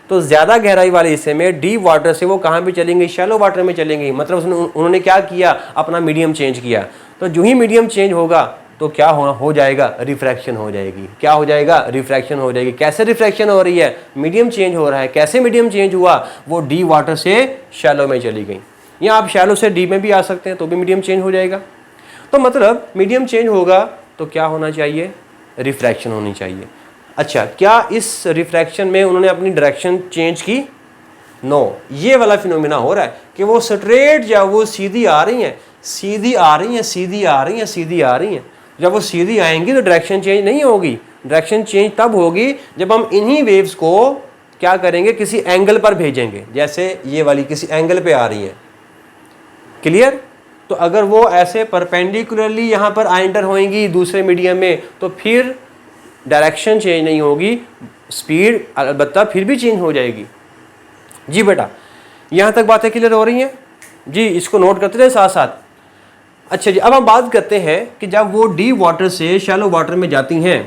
तो ज़्यादा गहराई वाले हिस्से में डीप वाटर से वो कहाँ पे चलेंगी, शैलो वाटर में चलेंगी। मतलब उन्होंने क्या किया, अपना मीडियम चेंज किया। तो जो ही मीडियम चेंज होगा तो क्या हो जाएगा, रिफ्रैक्शन हो जाएगी। क्या हो जाएगा, रिफ्रैक्शन हो जाएगी। कैसे रिफ्रैक्शन हो रही है, मीडियम चेंज हो रहा है। कैसे मीडियम चेंज हुआ, वो डीप वाटर से शैलो में चली गई, या आप शैलो से डीप में भी आ सकते हैं तो भी मीडियम चेंज हो जाएगा। तो मतलब मीडियम चेंज होगा तो क्या होना चाहिए, रिफ्रैक्शन होनी चाहिए। अच्छा, क्या इस रिफ्रैक्शन में उन्होंने अपनी डायरेक्शन चेंज की, नो, ये वाला फिनोमिना हो रहा है कि वो स्ट्रेट या वो सीधी आ रही हैं, सीधी आ रही हैं, सीधी आ रही हैं, सीधी आ रही हैं। जब वो सीधी आएंगी तो डायरेक्शन चेंज नहीं होगी। डायरेक्शन चेंज तब होगी जब हम इन्हीं वेव्स को क्या करेंगे, किसी एंगल पर भेजेंगे। जैसे ये वाली किसी एंगल पे आ रही है, क्लियर। तो अगर वो ऐसे परपेंडिकुलरली यहाँ पर एंटर होएंगी दूसरे मीडियम में तो फिर डायरेक्शन चेंज नहीं होगी, स्पीड अलबत्ता फिर भी चेंज हो जाएगी। जी बेटा, यहाँ तक बातें क्लियर हो रही हैं जी, इसको नोट करते रहे साथ साथ। अच्छा जी, अब हम बात करते हैं कि जब वो डीप वाटर से शैलो वाटर में जाती हैं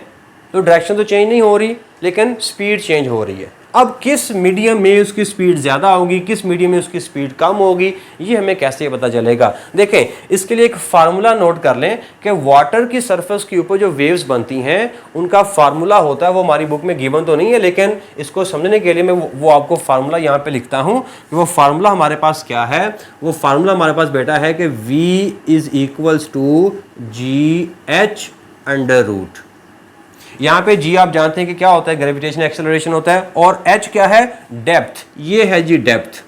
तो डायरेक्शन तो चेंज नहीं हो रही, लेकिन स्पीड चेंज हो रही है। अब किस मीडियम में उसकी स्पीड ज़्यादा होगी, किस मीडियम में उसकी स्पीड कम होगी, ये हमें कैसे पता चलेगा। देखें, इसके लिए एक फार्मूला नोट कर लें कि वाटर की सरफेस के ऊपर जो वेव्स बनती हैं उनका फार्मूला होता है, वो हमारी बुक में गिवन तो नहीं है, लेकिन इसको समझने के लिए मैं वो आपको फार्मूला यहाँ पे लिखता हूँ। वो फार्मूला हमारे पास क्या है, वो फार्मूला हमारे पास बेटा है कि V = GH √। यहाँ पे G आप जानते हैं कि क्या होता है, ग्रेविटेशन एक्सेलरेशन होता है, और H क्या है, डेप्थ। ये है जी डेप्थ,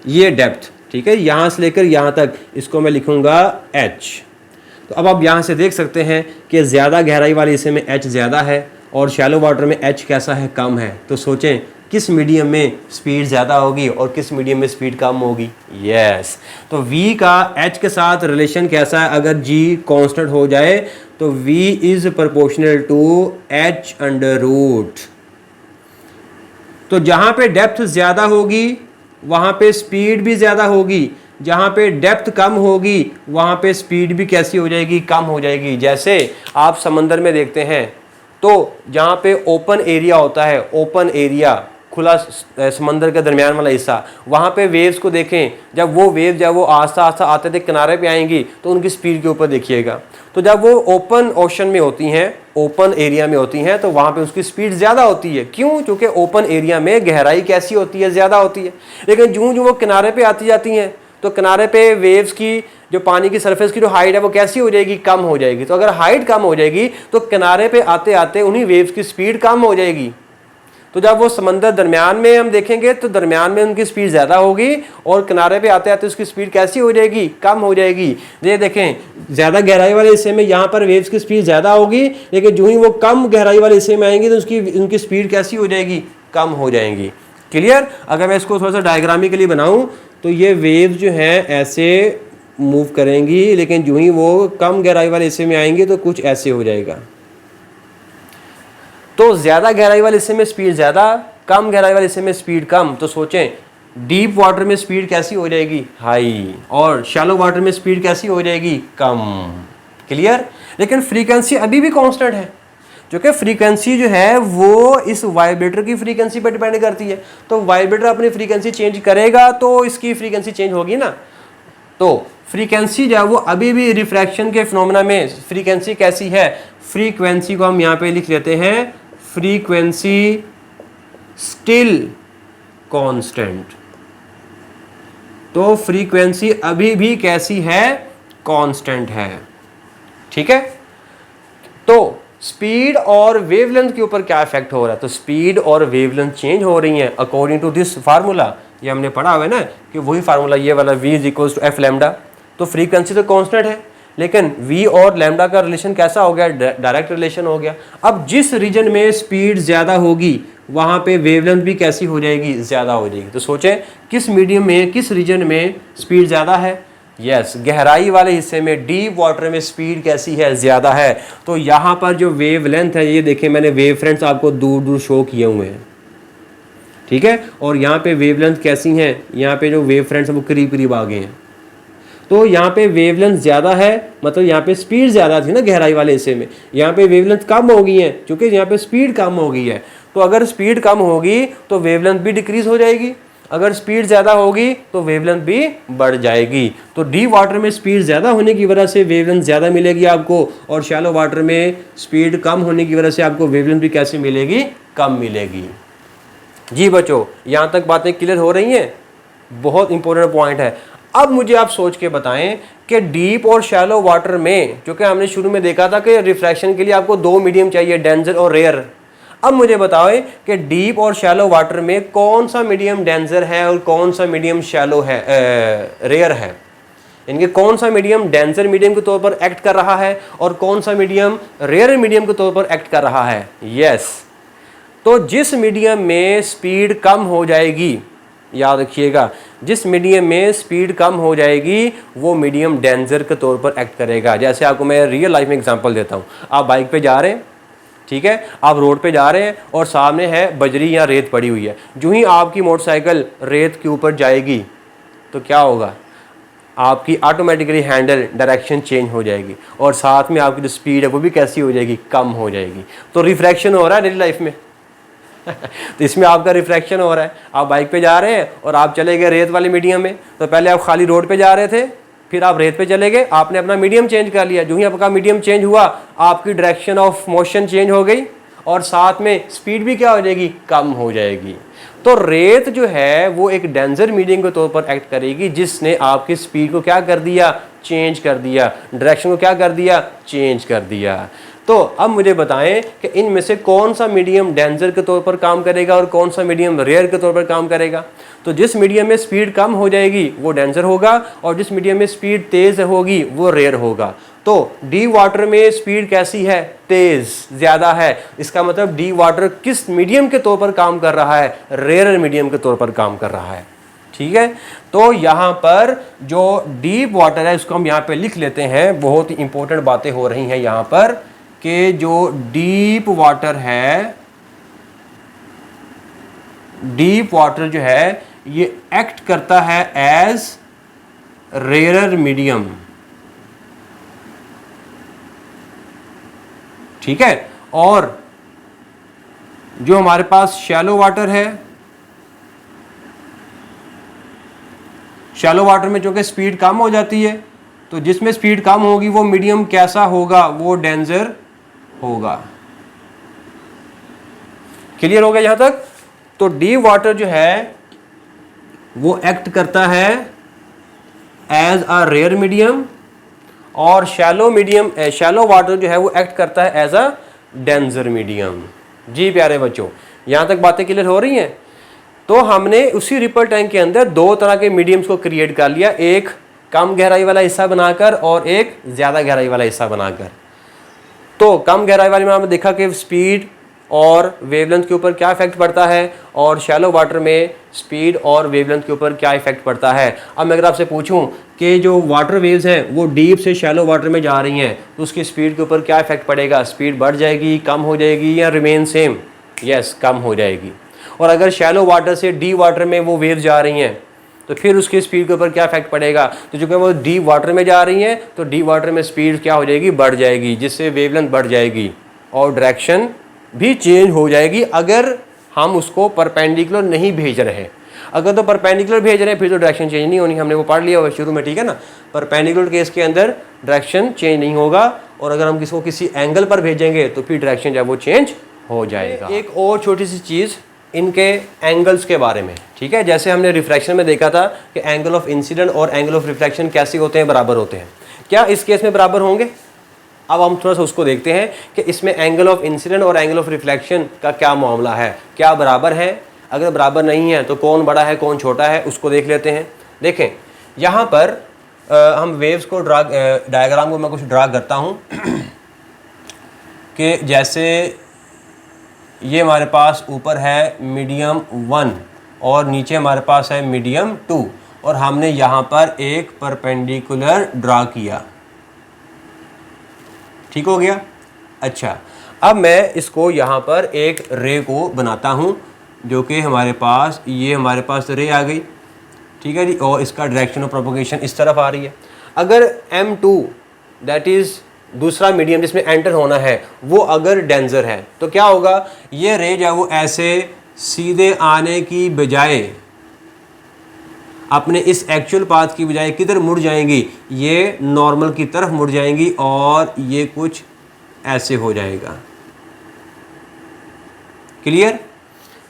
ये डेप्थ, ठीक है। यहाँ से लेकर यहाँ तक इसको मैं लिखूंगा H। तो अब आप यहाँ से देख सकते हैं कि ज़्यादा गहराई वाले हिस्से में H ज़्यादा है और शैलो वाटर में H कैसा है, कम है। तो सोचें किस मीडियम में स्पीड ज़्यादा होगी और किस मीडियम में स्पीड कम होगी। यस, तो V का H के साथ रिलेशन कैसा है, अगर G कांस्टेंट हो जाए तो V is proportional to H √। तो जहाँ पे डेप्थ ज़्यादा होगी वहाँ पे स्पीड भी ज़्यादा होगी, जहाँ पे डेप्थ कम होगी वहाँ पे स्पीड भी कैसी हो जाएगी, कम हो जाएगी। जैसे आप समंदर में देखते हैं तो जहाँ पे ओपन एरिया होता है, ओपन एरिया खुला समंदर के दरमियान वाला हिस्सा, वहाँ पे वेव्स को देखें, जब वो वेव जब वो आस्ता आस्ता आते थे किनारे पे आएंगी तो उनकी स्पीड के ऊपर देखिएगा, तो जब वो ओपन ओशन में होती हैं, ओपन एरिया में होती हैं, तो वहाँ पे उसकी स्पीड ज़्यादा होती है। क्यों? क्योंकि ओपन एरिया में गहराई कैसी होती है, ज़्यादा होती है। लेकिन जूँ जूँ वो किनारे पे आती जाती हैं तो किनारे पे वेव्स की जो पानी की सरफेस की जो हाइट है वो कैसी हो जाएगी, कम हो जाएगी। तो अगर हाइट कम हो जाएगी तो किनारे पे आते आते उन्हीं वेव्स की स्पीड कम हो जाएगी। तो जब वो समंदर दरमियान में हम देखेंगे तो दरमियान में उनकी स्पीड ज़्यादा होगी और किनारे पे आते आते उसकी स्पीड कैसी हो जाएगी, कम हो जाएगी। ये देखें, ज़्यादा गहराई वाले हिस्से में यहाँ पर वेव्स की स्पीड ज़्यादा होगी, लेकिन जो ही वो कम गहराई वाले हिस्से में आएंगे तो उनकी स्पीड कैसी हो जाएगी, कम हो जाएंगी। क्लियर? अगर मैं इसको थोड़ा सा डायग्रामिकली बनाऊँ तो ये वेव्स जो हैं ऐसे मूव करेंगी, लेकिन जो ही वो कम गहराई वाले हिस्से में आएंगे तो कुछ ऐसे हो जाएगा। तो ज़्यादा गहराई वाले हिस्से में स्पीड ज़्यादा, कम गहराई वाले हिस्से में स्पीड कम। तो सोचें डीप वाटर में स्पीड कैसी हो जाएगी, हाई, और शैलो वाटर में स्पीड कैसी हो जाएगी, कम। क्लियर? लेकिन फ्रीक्वेंसी अभी भी कांस्टेंट है, क्योंकि फ्रीक्वेंसी जो है वो इस वाइब्रेटर की फ्रीक्वेंसी पर डिपेंड करती है। तो वाइब्रेटर अपनी फ्रीक्वेंसी चेंज करेगा तो इसकी फ्रीक्वेंसी चेंज होगी ना। तो फ्रीक्वेंसी जो है वो अभी भी रिफ्रैक्शन के फिनोमेना में फ्रीक्वेंसी कैसी है, फ्रीक्वेंसी को हम यहाँ पे लिख लेते हैं फ्रीक्वेंसी स्टिल कांस्टेंट। तो फ्रीक्वेंसी अभी भी कैसी है, कांस्टेंट है। ठीक है? तो स्पीड और वेवलेंथ के ऊपर क्या इफेक्ट हो रहा है, तो स्पीड और वेवलेंथ चेंज हो रही हैं अकॉर्डिंग टू दिस फार्मूला। ये हमने पढ़ा हुआ है ना कि वही फार्मूला ये वाला v is equals to F lambda. तो फ्रीक्वेंसी तो कांस्टेंट है, लेकिन v और लैम्डा का रिलेशन कैसा हो गया, डायरेक्ट रिलेशन हो गया। अब जिस रीजन में स्पीड ज़्यादा होगी वहाँ पे वेवलेंथ भी कैसी हो जाएगी, ज़्यादा हो जाएगी। तो सोचें किस मीडियम में, किस रीजन में स्पीड ज़्यादा है, यस गहराई वाले हिस्से में, डीप वाटर में स्पीड कैसी है, ज़्यादा है। तो यहाँ पर जो वेवलेंथ है, ये देखें मैंने वेव फ्रंट्स आपको दूर दूर शो किए हुए हैं, ठीक है, और यहाँ पे वेवलेंथ कैसी हैं, यहाँ पे जो वेव फ्रंट्स हैं वो करीब करीब आ गए हैं। तो यहाँ पे वेवलेंथ ज़्यादा है, मतलब यहाँ पे स्पीड ज़्यादा थी ना गहराई वाले हिस्से में, यहाँ पे वेवलेंथ कम हो गई है क्योंकि यहाँ पे स्पीड कम हो गई है। तो अगर स्पीड कम होगी तो वेवलेंथ भी डिक्रीज हो जाएगी, अगर स्पीड ज़्यादा होगी तो वेवलेंथ भी बढ़ जाएगी। तो डीप वाटर में स्पीड ज़्यादा होने की वजह से वेवलेंथ ज़्यादा मिलेगी आपको, और शैलो वाटर में स्पीड कम होने की वजह से आपको वेवलेंथ भी कैसे मिलेगी, कम मिलेगी। जी बच्चों, यहाँ तक बातें क्लियर हो रही हैं? बहुत इंपॉर्टेंट पॉइंट है। अब मुझे आप सोच के बताएं कि डीप और शैलो वाटर में, क्योंकि हमने शुरू में देखा था कि रिफ्रैक्शन के लिए आपको दो मीडियम चाहिए, डेंजर और रेयर। अब मुझे बताओ कि डीप और शैलो वाटर में कौन सा मीडियम डेंजर है और कौन सा मीडियम शैलो है, रेयर है। इनके कौन सा मीडियम डेंजर मीडियम के तौर पर एक्ट कर रहा है और कौन सा मीडियम रेयर मीडियम के तौर पर एक्ट कर रहा है। यस, तो जिस मीडियम में स्पीड कम हो जाएगी, याद रखिएगा, जिस मीडियम में स्पीड कम हो जाएगी वो मीडियम डेंजर के तौर पर एक्ट करेगा। जैसे आपको मैं रियल लाइफ में एग्जांपल देता हूँ। आप बाइक पे जा रहे हैं, ठीक है, आप रोड पे जा रहे हैं और सामने है बजरी या रेत पड़ी हुई है। जो ही आपकी मोटरसाइकिल रेत के ऊपर जाएगी तो क्या होगा, आपकी ऑटोमेटिकली हैंडल डायरेक्शन चेंज हो जाएगी और साथ में आपकी जो स्पीड है वो भी कैसी हो जाएगी, कम हो जाएगी। तो रिफ्रैक्शन हो रहा है डेली लाइफ में तो इसमें आपका रिफ्रैक्शन हो रहा है। आप बाइक पे जा रहे हैं और आप चले गए रेत वाले मीडियम में, तो पहले आप खाली रोड पे जा रहे थे, फिर आप रेत पे चले गए, आपने अपना मीडियम चेंज कर लिया। जो ही आपका मीडियम चेंज हुआ आपकी डायरेक्शन ऑफ मोशन चेंज हो गई और साथ में स्पीड भी क्या हो जाएगी, कम हो जाएगी। तो रेत जो है वो एक डेंजर मीडियम के तौर पर एक्ट करेगी, जिसने आपकी स्पीड को क्या कर दिया, चेंज कर दिया, डायरेक्शन को क्या कर दिया, चेंज कर दिया। तो अब मुझे बताएं कि इनमें से कौन सा मीडियम डेंजर के तौर पर काम करेगा और कौन सा मीडियम रेयर के तौर पर काम करेगा। तो जिस मीडियम में स्पीड कम हो जाएगी वो डेंजर होगा और जिस मीडियम में स्पीड तेज होगी वो रेयर होगा। तो डीप वाटर में स्पीड कैसी है, तेज, ज़्यादा है। इसका मतलब डीप वाटर किस मीडियम के तौर पर काम कर रहा है, रेयर मीडियम के तौर पर काम कर रहा है। ठीक है, तो यहाँ पर जो डीप वाटर है उसको हम यहाँ पे लिख लेते हैं। बहुत ही इंपॉर्टेंट बातें हो रही हैं यहाँ पर कि जो डीप वाटर है, डीप वाटर जो है ये एक्ट करता है एज रेयरर मीडियम, ठीक है। और जो हमारे पास शैलो वाटर है, शैलो वाटर में जो कि स्पीड कम हो जाती है, तो जिसमें स्पीड कम होगी वो मीडियम कैसा होगा, वो डेंजर होगा। क्लियर हो गया यहां तक। तो डीप वाटर जो है वो एक्ट करता है एज अ रेयर मीडियम, और शैलो वाटर जो है वो एक्ट करता है एज अ डेंजर मीडियम। जी प्यारे बच्चों, यहां तक बातें क्लियर हो रही हैं। तो हमने उसी रिपल टैंक के अंदर दो तरह के मीडियम्स को क्रिएट कर लिया, एक कम गहराई वाला हिस्सा बनाकर और एक ज़्यादा गहराई वाला हिस्सा बनाकर। तो कम गहराई वाले में हमने देखा कि स्पीड और वेवलेंथ के ऊपर क्या इफेक्ट पड़ता है, और शैलो वाटर में स्पीड और वेवलेंथ के ऊपर क्या इफेक्ट पड़ता है। अब मैं अगर आपसे पूछूं कि जो वाटर वेव्स हैं वो डीप से शैलो वाटर में जा रही हैं, तो उसकी स्पीड के ऊपर क्या इफेक्ट पड़ेगा, स्पीड बढ़ जाएगी, कम हो जाएगी, या रिमेन सेम? यस, कम हो जाएगी। और अगर शैलो वाटर से डीप वाटर में वो वेव्स जा रही हैं तो फिर उसकी स्पीड के ऊपर क्या इफेक्ट पड़ेगा, तो चूंकि वो डीप वाटर में जा रही हैं तो डीप वाटर में स्पीड क्या हो जाएगी, बढ़ जाएगी, जिससे वेवलेंथ बढ़ जाएगी और डायरेक्शन भी चेंज हो जाएगी अगर हम उसको परपेंडिकुलर नहीं भेज रहे। अगर तो परपेंडिकुलर भेज रहे हैं फिर तो डायरेक्शन चेंज नहीं होनी, हमने वो पढ़ लिया हुआ शुरू में, ठीक है ना। परपेंडिकुलर केस के अंदर डायरेक्शन चेंज नहीं होगा, और अगर हम किसी को किसी एंगल पर भेजेंगे तो फिर डायरेक्शन जब वो चेंज हो जाएगा। एक और छोटी सी चीज़ इनके एंगल्स के बारे में, ठीक है। जैसे हमने रिफ्रैक्शन में देखा था कि एंगल ऑफ इंसिडेंट और एंगल ऑफ रिफ्लेक्शन कैसे होते हैं, बराबर होते हैं। क्या इस केस में बराबर होंगे? अब हम थोड़ा सा उसको देखते हैं कि इसमें एंगल ऑफ इंसिडेंट और एंगल ऑफ रिफ्लेक्शन का क्या मामला है, क्या बराबर है। अगर बराबर नहीं है तो कौन बड़ा है कौन छोटा है, उसको देख लेते हैं। देखें यहाँ पर हम वेव्स को डायग्राम को मैं कुछ ड्रा करता हूँ कि जैसे ये हमारे पास ऊपर है मीडियम 1 और नीचे हमारे पास है मीडियम 2, और हमने यहाँ पर एक परपेंडिकुलर ड्रा किया, ठीक हो गया। अच्छा, अब मैं इसको यहाँ पर एक रे को बनाता हूँ, जो कि हमारे पास ये हमारे पास रे आ गई, ठीक है जी, और इसका डायरेक्शन ऑफ प्रोपगेशन इस तरफ आ रही है। अगर M2 दैट इज़ दूसरा मीडियम जिसमें एंटर होना है वो अगर डेंजर है तो क्या होगा, ये रे जो है वो ऐसे सीधे आने की बजाय अपने इस एक्चुअल पाथ की बजाय किधर मुड़ जाएंगी, ये नॉर्मल की तरफ मुड़ जाएंगी, और ये कुछ ऐसे हो जाएगा। क्लियर?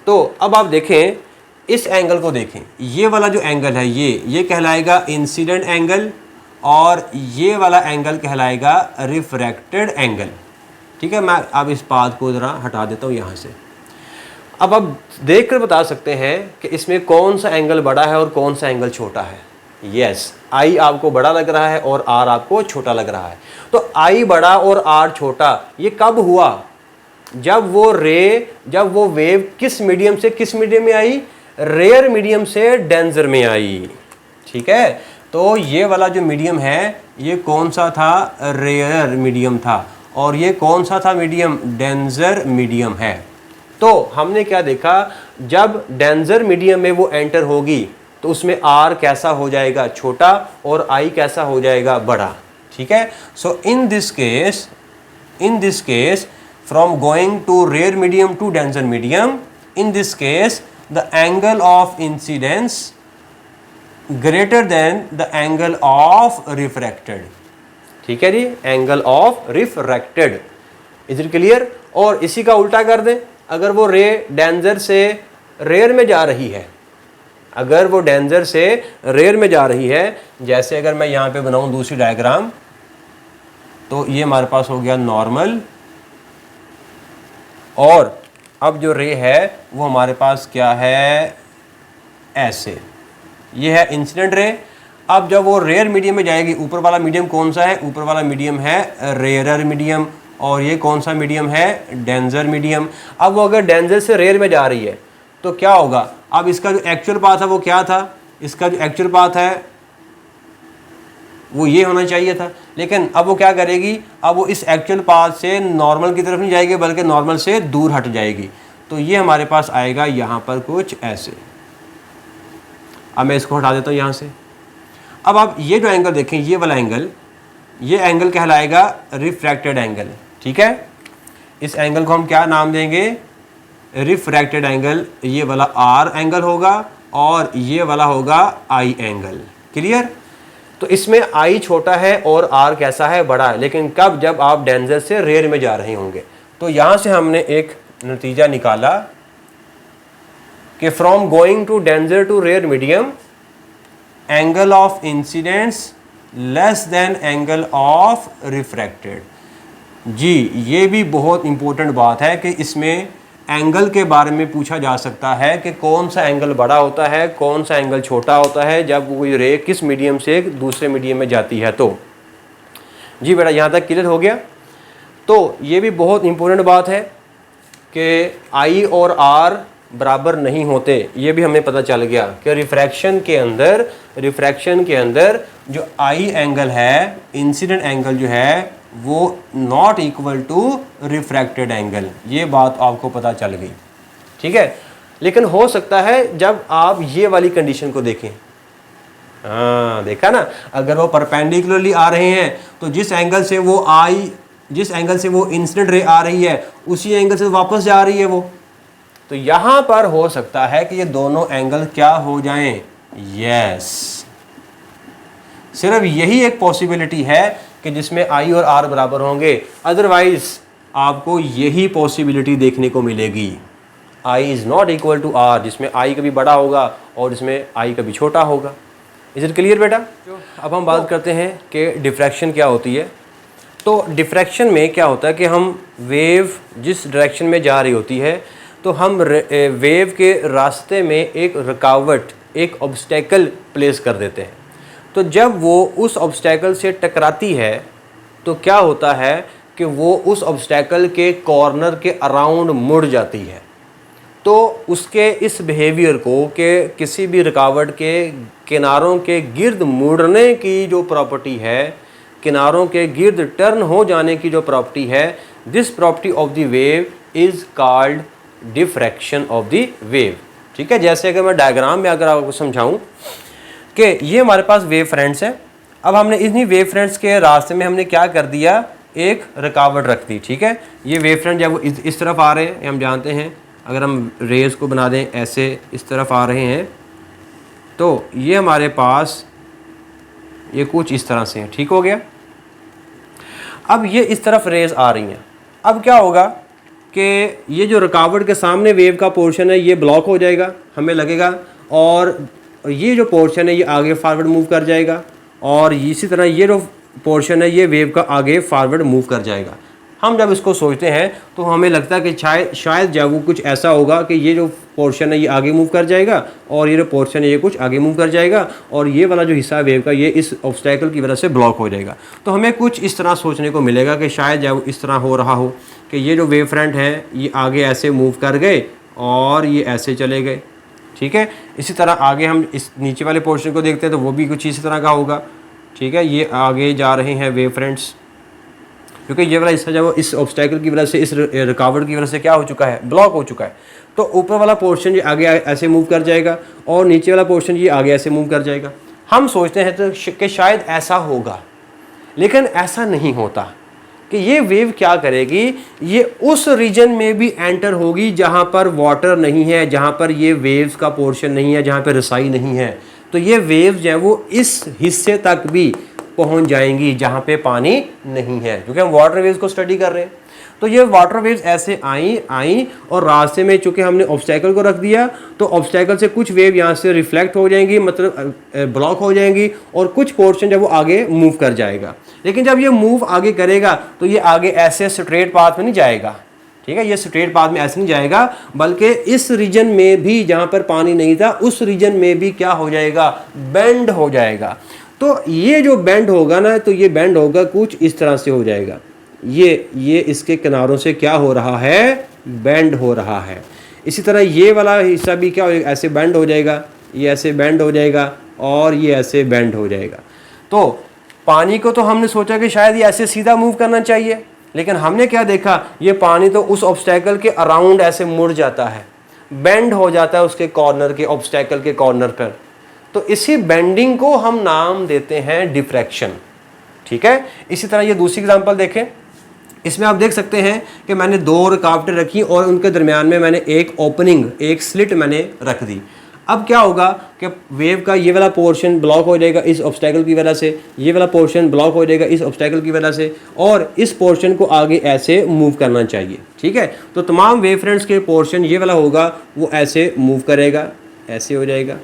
तो अब आप देखें, इस एंगल को देखें, ये वाला जो एंगल है ये कहलाएगा इंसिडेंट एंगल, और ये वाला एंगल कहलाएगा रिफ्रैक्टेड एंगल, ठीक है। मैं अब इस पाथ को ज़रा हटा देता हूँ यहाँ से। अब आप देख कर बता सकते हैं कि इसमें कौन सा एंगल बड़ा है और कौन सा एंगल छोटा है। यस, आई आपको बड़ा लग रहा है और आर आपको छोटा लग रहा है। तो आई बड़ा और आर छोटा ये कब हुआ, जब वो वेव किस मीडियम से किस मीडियम में आई, रेयर मीडियम से डेंजर में आई, ठीक है। तो ये वाला जो मीडियम है ये कौन सा था, रेयर मीडियम था, और ये कौन सा था मीडियम, डेंजर मीडियम है। तो हमने क्या देखा, जब डेंजर मीडियम में वो एंटर होगी तो उसमें आर कैसा हो जाएगा, छोटा, और आई कैसा हो जाएगा, बड़ा, ठीक है। So in this case from going to rare medium to denser medium, in this case the angle of incidence greater than the angle of refracted, ठीक है जी, angle of refracted. Is it clear? और इसी का उल्टा कर दें, अगर वो रे डेंजर से रेयर में जा रही है, अगर वो डेंजर से रेयर में जा रही है, जैसे अगर मैं यहाँ पे बनाऊँ दूसरी डायग्राम, तो ये हमारे पास हो गया नॉर्मल, और अब जो रे है वो हमारे पास क्या है, ऐसे, ये है इंसिडेंट रे। अब जब वो रेयर मीडियम में जाएगी, ऊपर वाला मीडियम कौन सा है, ऊपर वाला मीडियम है रेयरर मीडियम, और ये कौन सा मीडियम है, डेंजर मीडियम। अब वो अगर डेंजर से रेयर में जा रही है तो क्या होगा, अब इसका जो एक्चुअल पाथ है वो क्या था, इसका जो एक्चुअल पाथ है वो ये होना चाहिए था, लेकिन अब वो क्या करेगी, अब वो इस एक्चुअल पाथ से नॉर्मल की तरफ नहीं जाएगी बल्कि नॉर्मल से दूर हट जाएगी। तो ये हमारे पास आएगा यहाँ पर कुछ ऐसे। अब मैं इसको हटा देता हूँ यहाँ से। अब आप ये जो एंगल देखें, ये वाला एंगल, ये एंगल कहलाएगा रिफ्रैक्टेड एंगल, ठीक है। इस एंगल को हम क्या नाम देंगे, रिफ्रैक्टेड एंगल। ये वाला आर एंगल होगा और ये वाला होगा आई एंगल। क्लियर। तो इसमें आई छोटा है और आर कैसा है, बड़ा है। लेकिन कब, जब आप डेंजर से रेयर में जा रहे होंगे। तो यहां से हमने एक नतीजा निकाला कि from going to denser to rare medium, angle of incidence less than angle of refracted. जी ये भी बहुत इंपॉर्टेंट बात है कि इसमें एंगल के बारे में पूछा जा सकता है कि कौन सा एंगल बड़ा होता है, कौन सा एंगल छोटा होता है जब कोई रे किस मीडियम से दूसरे मीडियम में जाती है। तो जी बेटा यहाँ तक क्लियर हो गया। तो ये भी बहुत इंपॉर्टेंट बात है कि आई और आर बराबर नहीं होते। ये भी हमें पता चल गया कि रिफ्रैक्शन के अंदर जो आई एंगल है, इंसिडेंट एंगल जो है वो not equal to refracted angle. ये बात आपको पता चल गई, ठीक है। लेकिन हो सकता है जब आप ये वाली कंडीशन को देखें, हाँ देखा ना, अगर वो परपेंडिकुलरली आ रहे हैं तो जिस एंगल से वो इंसिडेंट रे आ रही है उसी एंगल से वापस जा रही है वो। तो यहां पर हो सकता है कि ये दोनों एंगल क्या हो जाएं, यस। सिर्फ यही एक पॉसिबिलिटी है कि जिसमें आई और आर बराबर होंगे, अदरवाइज आपको यही पॉसिबिलिटी देखने को मिलेगी, I is not equal to R, जिसमें आई कभी बड़ा होगा और इसमें आई कभी छोटा होगा। इज इट क्लियर बेटा। अब हम बात करते हैं कि डिफ्रैक्शन क्या होती है। तो डिफ्रैक्शन में क्या होता है कि हम वेव जिस डायरेक्शन में जा रही होती है, तो हम वेव के रास्ते में एक रुकावट, एक ऑब्स्टेकल प्लेस कर देते हैं। तो जब वो उस ऑब्स्टेकल से टकराती है तो क्या होता है कि वो उस ऑब्स्टेकल के कॉर्नर के अराउंड मुड़ जाती है। तो उसके इस बिहेवियर को कि किसी भी रुकावट के किनारों के गिर्द मुड़ने की जो प्रॉपर्टी है, किनारों के गिर्द टर्न हो जाने की जो प्रॉपर्टी है, this property of the wave is called diffraction of the wave. ठीक है। जैसे अगर मैं डायग्राम में अगर आपको समझाऊं कि ये हमारे पास वेव फ्रंट्स हैं। अब हमने इन्हीं वेव फ्रंट्स के रास्ते में हमने क्या कर दिया, एक रुकावट रख दी। ठीक है। ये वेव फ्रंट जब इस तरफ आ रहे हैं, हम जानते हैं अगर हम रेज़ को बना दें ऐसे इस तरफ आ रहे हैं, तो ये हमारे पास ये कुछ इस तरह से है। ठीक हो गया। अब ये इस तरफ रेज़ आ रही हैं। अब क्या होगा कि ये जो रुकावट के सामने वेव का पोर्शन है ये ब्लॉक हो जाएगा, हमें लगेगा, और ये जो पोर्शन है ये आगे फॉरवर्ड मूव कर जाएगा, और इसी तरह ये जो पोर्शन है ये वेव का आगे फॉरवर्ड मूव कर जाएगा। हम जब इसको सोचते हैं तो हमें लगता है कि शायद जब वो कुछ ऐसा होगा कि ये जो पोर्शन है ये आगे मूव कर जाएगा और ये जो पोर्शन है ये कुछ आगे मूव कर जाएगा, और ये वाला जो हिस्सा है वेव का ये इस ऑब्स्टेकल की वजह से ब्लॉक हो जाएगा। तो हमें कुछ इस तरह सोचने को मिलेगा कि शायद जब इस तरह हो रहा हो कि ये जो वेव फ्रंट है ये आगे ऐसे मूव कर गए और ये ऐसे चले गए। ठीक है। इसी तरह आगे हम इस नीचे वाले पोर्शन को देखते हैं तो वो भी कुछ इसी तरह का होगा। ठीक है। ये आगे जा रहे हैं वेव फ्रंट्स, क्योंकि ये वाला हिस्सा जब इस ऑब्स्टेकल की वजह से, इस रुकावट की वजह से क्या हो चुका है, ब्लॉक हो चुका है। तो ऊपर वाला पोर्शन ये आगे ऐसे मूव कर जाएगा और नीचे वाला पोर्शन ये आगे ऐसे मूव कर जाएगा। हम सोचते हैं तो कि शायद ऐसा होगा, लेकिन ऐसा नहीं होता। कि ये वेव क्या करेगी, ये उस रीजन में भी एंटर होगी जहाँ पर वाटर नहीं है, जहाँ पर ये वेव्स का पोर्शन नहीं है, जहाँ पर रसाई नहीं है। तो ये वेव्स जो है वो इस हिस्से तक भी पहुंच जाएंगी जहाँ पे पानी नहीं है, क्योंकि हम वाटर वेव्स को स्टडी कर रहे हैं। तो ये वाटर वेव्स ऐसे आई और रास्ते में चूंकि हमने ऑब्स्टेकल को रख दिया, तो ऑब्स्टेकल से कुछ वेव यहाँ से रिफ्लेक्ट हो जाएंगी, मतलब ब्लॉक हो जाएंगी, और कुछ पोर्शन जब वो आगे मूव कर जाएगा। लेकिन जब ये मूव आगे करेगा तो ये आगे ऐसे स्ट्रेट पाथ में नहीं जाएगा। ठीक है। ये स्ट्रेट पाथ में ऐसे नहीं जाएगा, बल्कि इस रीजन में भी जहाँ पर पानी नहीं था उस रीजन में भी क्या हो जाएगा, बेंड हो जाएगा। तो ये जो बेंड होगा ना, तो ये बेंड होगा कुछ इस तरह से हो जाएगा। ये इसके किनारों से क्या हो रहा है, बेंड हो रहा है। इसी तरह ये वाला हिस्सा भी क्या होगा, ऐसे बेंड हो जाएगा, ये ऐसे बेंड हो जाएगा और ये ऐसे बेंड हो जाएगा। तो पानी को तो हमने सोचा कि शायद ये ऐसे सीधा मूव करना चाहिए, लेकिन हमने क्या देखा, ये पानी तो उस ऑब्स्टेकल के अराउंड ऐसे मुड़ जाता है, बेंड हो जाता है उसके कॉर्नर के, ऑब्स्टेकल के कॉर्नर पर। तो इसी बेंडिंग को हम नाम देते हैं डिफ्रैक्शन। ठीक है, इसी तरह ये दूसरी एग्जांपल देखें। इसमें आप देख सकते हैं कि मैंने दो रुकावटें रखी और उनके दरमियान में मैंने एक ओपनिंग, एक स्लिट मैंने रख दी। अब क्या होगा कि वेव का ये वाला पोर्शन ब्लॉक हो जाएगा इस ऑब्स्टेकल की वजह से, ये वाला पोर्शन ब्लॉक हो जाएगा इस ऑब्स्टेकल की वजह से, और इस पोर्शन को आगे ऐसे मूव करना चाहिए। ठीक है, तो तमाम वेव फ्रंट्स के पोर्शन ये वाला होगा वो ऐसे मूव करेगा, ऐसे हो जाएगा।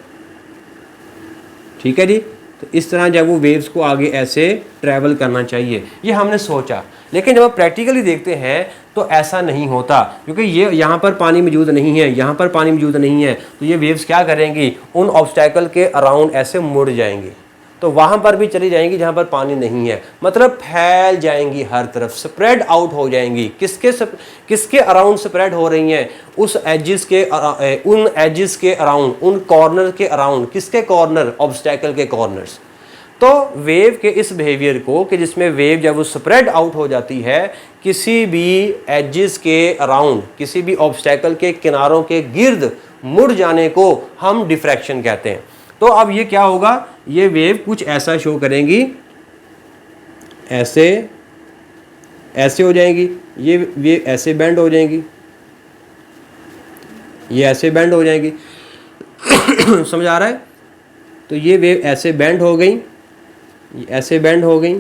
ठीक है जी, तो इस तरह जब वो वेव्स को आगे ऐसे ट्रैवल करना चाहिए, ये हमने सोचा। लेकिन जब आप प्रैक्टिकली देखते हैं तो ऐसा नहीं होता, क्योंकि ये यहाँ पर पानी मौजूद नहीं है, यहाँ पर पानी मौजूद नहीं है, तो ये वेव्स क्या करेंगी, उन ऑब्स्टेकल के अराउंड ऐसे मुड़ जाएंगी, तो वहाँ पर भी चली जाएंगी जहाँ पर पानी नहीं है, मतलब फैल जाएंगी हर तरफ, स्प्रेड आउट हो जाएंगी। किसके अराउंड स्प्रेड हो रही हैं, उस एजिस के उन एजिस के अराउंड, उन कॉर्नर के अराउंड। किसके कॉर्नर, ऑब्स्टेकल के कॉर्नर्स। तो वेव के इस बिहेवियर को, कि जिसमें वेव जब वो स्प्रेड आउट हो जाती है किसी भी एजिस के अराउंड, किसी भी ऑब्स्टेकल के किनारों के गिर्द मुड़ जाने को हम डिफ्रैक्शन कहते हैं। तो अब ये क्या होगा, ये वेव कुछ ऐसा शो करेंगी, ऐसे ऐसे हो जाएंगी, ये वेव ऐसे बेंड हो जाएंगी, ये ऐसे बेंड हो जाएंगी समझ आ रहा है। तो ये वेव ऐसे बेंड हो गई, ये ऐसे बेंड हो गई,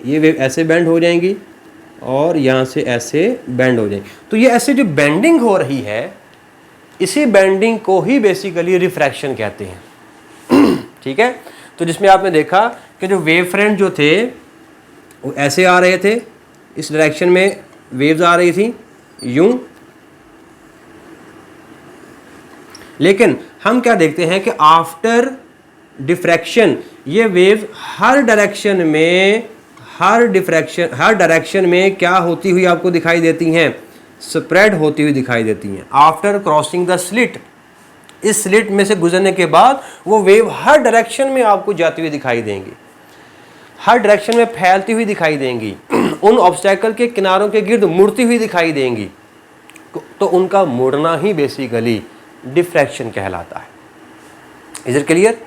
ये वेव ऐसे बेंड हो जाएंगी और यहाँ से ऐसे बेंड हो जाएंगी। तो ये ऐसे जो बेंडिंग हो रही है, इसी बेंडिंग को ही बेसिकली रिफ्रैक्शन कहते हैं। ठीक है, तो जिसमें आपने देखा कि जो वेव फ्रंट जो थे वो ऐसे आ रहे थे, इस डायरेक्शन में वेव्स आ रही थी यूं, लेकिन हम क्या देखते हैं कि आफ्टर डिफ्रैक्शन ये वेव हर डायरेक्शन में क्या होती हुई आपको दिखाई देती हैं, स्प्रेड होती हुई दिखाई देती हैं। आफ्टर क्रॉसिंग द स्लिट, इस स्लिट में से गुजरने के बाद वो वेव हर डायरेक्शन में आपको जाती हुई दिखाई देंगी, हर डायरेक्शन में फैलती हुई दिखाई देंगी, उन ऑब्स्टेकल के किनारों के गिर्द मुड़ती हुई दिखाई देंगी। तो उनका मुड़ना ही बेसिकली डिफ्रैक्शन कहलाता है। Is it clear?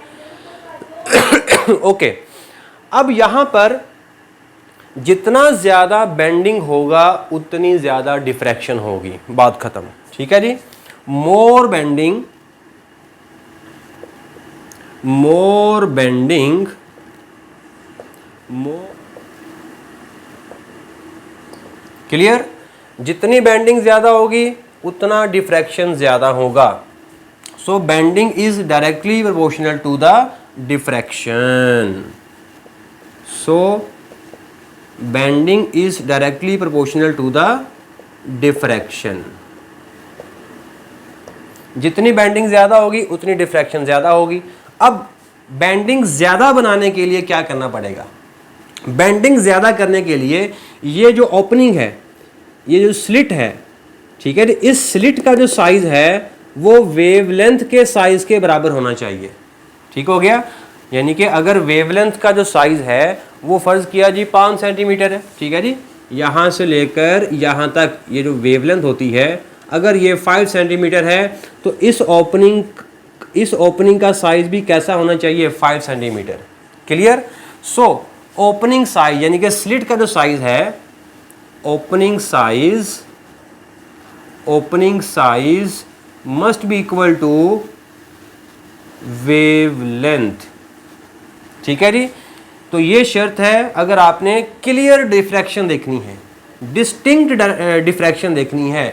ओके, अब यहां पर जितना ज्यादा बेंडिंग होगा उतनी ज्यादा डिफ्रैक्शन होगी, बात खत्म। ठीक है जी, मोर बेंडिंग क्लियर, जितनी बेंडिंग ज्यादा होगी उतना डिफ्रैक्शन ज्यादा होगा। So bending is directly proportional to the diffraction. So bending is directly proportional to the diffraction. जितनी बेंडिंग ज्यादा होगी उतनी डिफ्रैक्शन ज्यादा होगी। अब बेंडिंग ज्यादा बनाने के लिए क्या करना पड़ेगा, बेंडिंग ज्यादा करने के लिए ये जो ओपनिंग है, ये जो स्लिट है, ठीक है, इस स्लिट का जो साइज है वो वेवलेंथ के साइज के बराबर होना चाहिए। ठीक हो गया, यानी कि अगर वेवलेंथ का जो साइज है वो फर्ज किया जी 5 सेंटीमीटर है, ठीक है जी, यहाँ से लेकर यहाँ तक ये जो वेवलेंथ होती है, अगर ये 5 सेंटीमीटर है तो इस ओपनिंग का साइज भी कैसा होना चाहिए, 5 centimetre. Clear? So opening size यानी कि स्लिट का जो साइज है, opening size must be equal to wavelength. ठीक है जी, तो ये शर्त है अगर आपने क्लियर डिफ्रैक्शन देखनी है, डिस्टिंक्ट डिफ्रैक्शन देखनी है,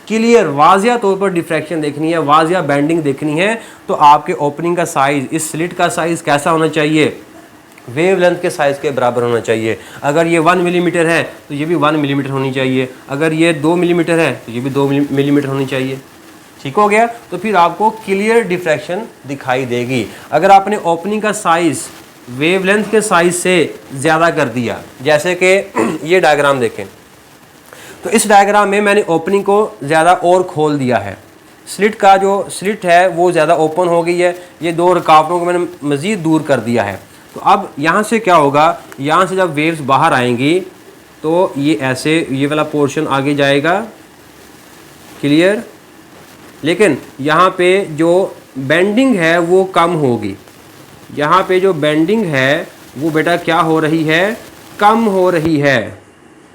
क्लियर वाजिया तौर पर डिफ्रैक्शन देखनी है, वाजिया बेंडिंग देखनी है, तो आपके ओपनिंग का साइज, इस स्लिट का साइज कैसा होना चाहिए, वेवलेंथ के साइज के बराबर होना चाहिए। अगर ये 1 मिलीमीटर है तो ये भी 1 मिलीमीटर होनी चाहिए, अगर ये 2 मिलीमीटर है तो ये भी 2 मिलीमीटर होनी चाहिए। ठीक हो गया, तो फिर आपको क्लियर डिफ्रैक्शन दिखाई देगी। अगर आपने ओपनिंग का साइज वेवलेंथ के साइज से ज़्यादा कर दिया, जैसे कि ये डायग्राम देखें, तो इस डायग्राम में मैंने ओपनिंग को ज़्यादा और खोल दिया है, स्लिट का जो स्लिट है वो ज़्यादा ओपन हो गई है, ये 2 रुकावटों को मैंने मज़ीद दूर कर दिया है। तो अब यहाँ से क्या होगा, यहाँ से जब वेव्स बाहर आएंगी तो ये ऐसे, ये वाला पोर्शन आगे जाएगा, क्लियर, लेकिन यहाँ पे जो बेंडिंग है वो कम होगी। यहाँ पे जो बेंडिंग है वो बेटा क्या हो रही है, कम हो रही है।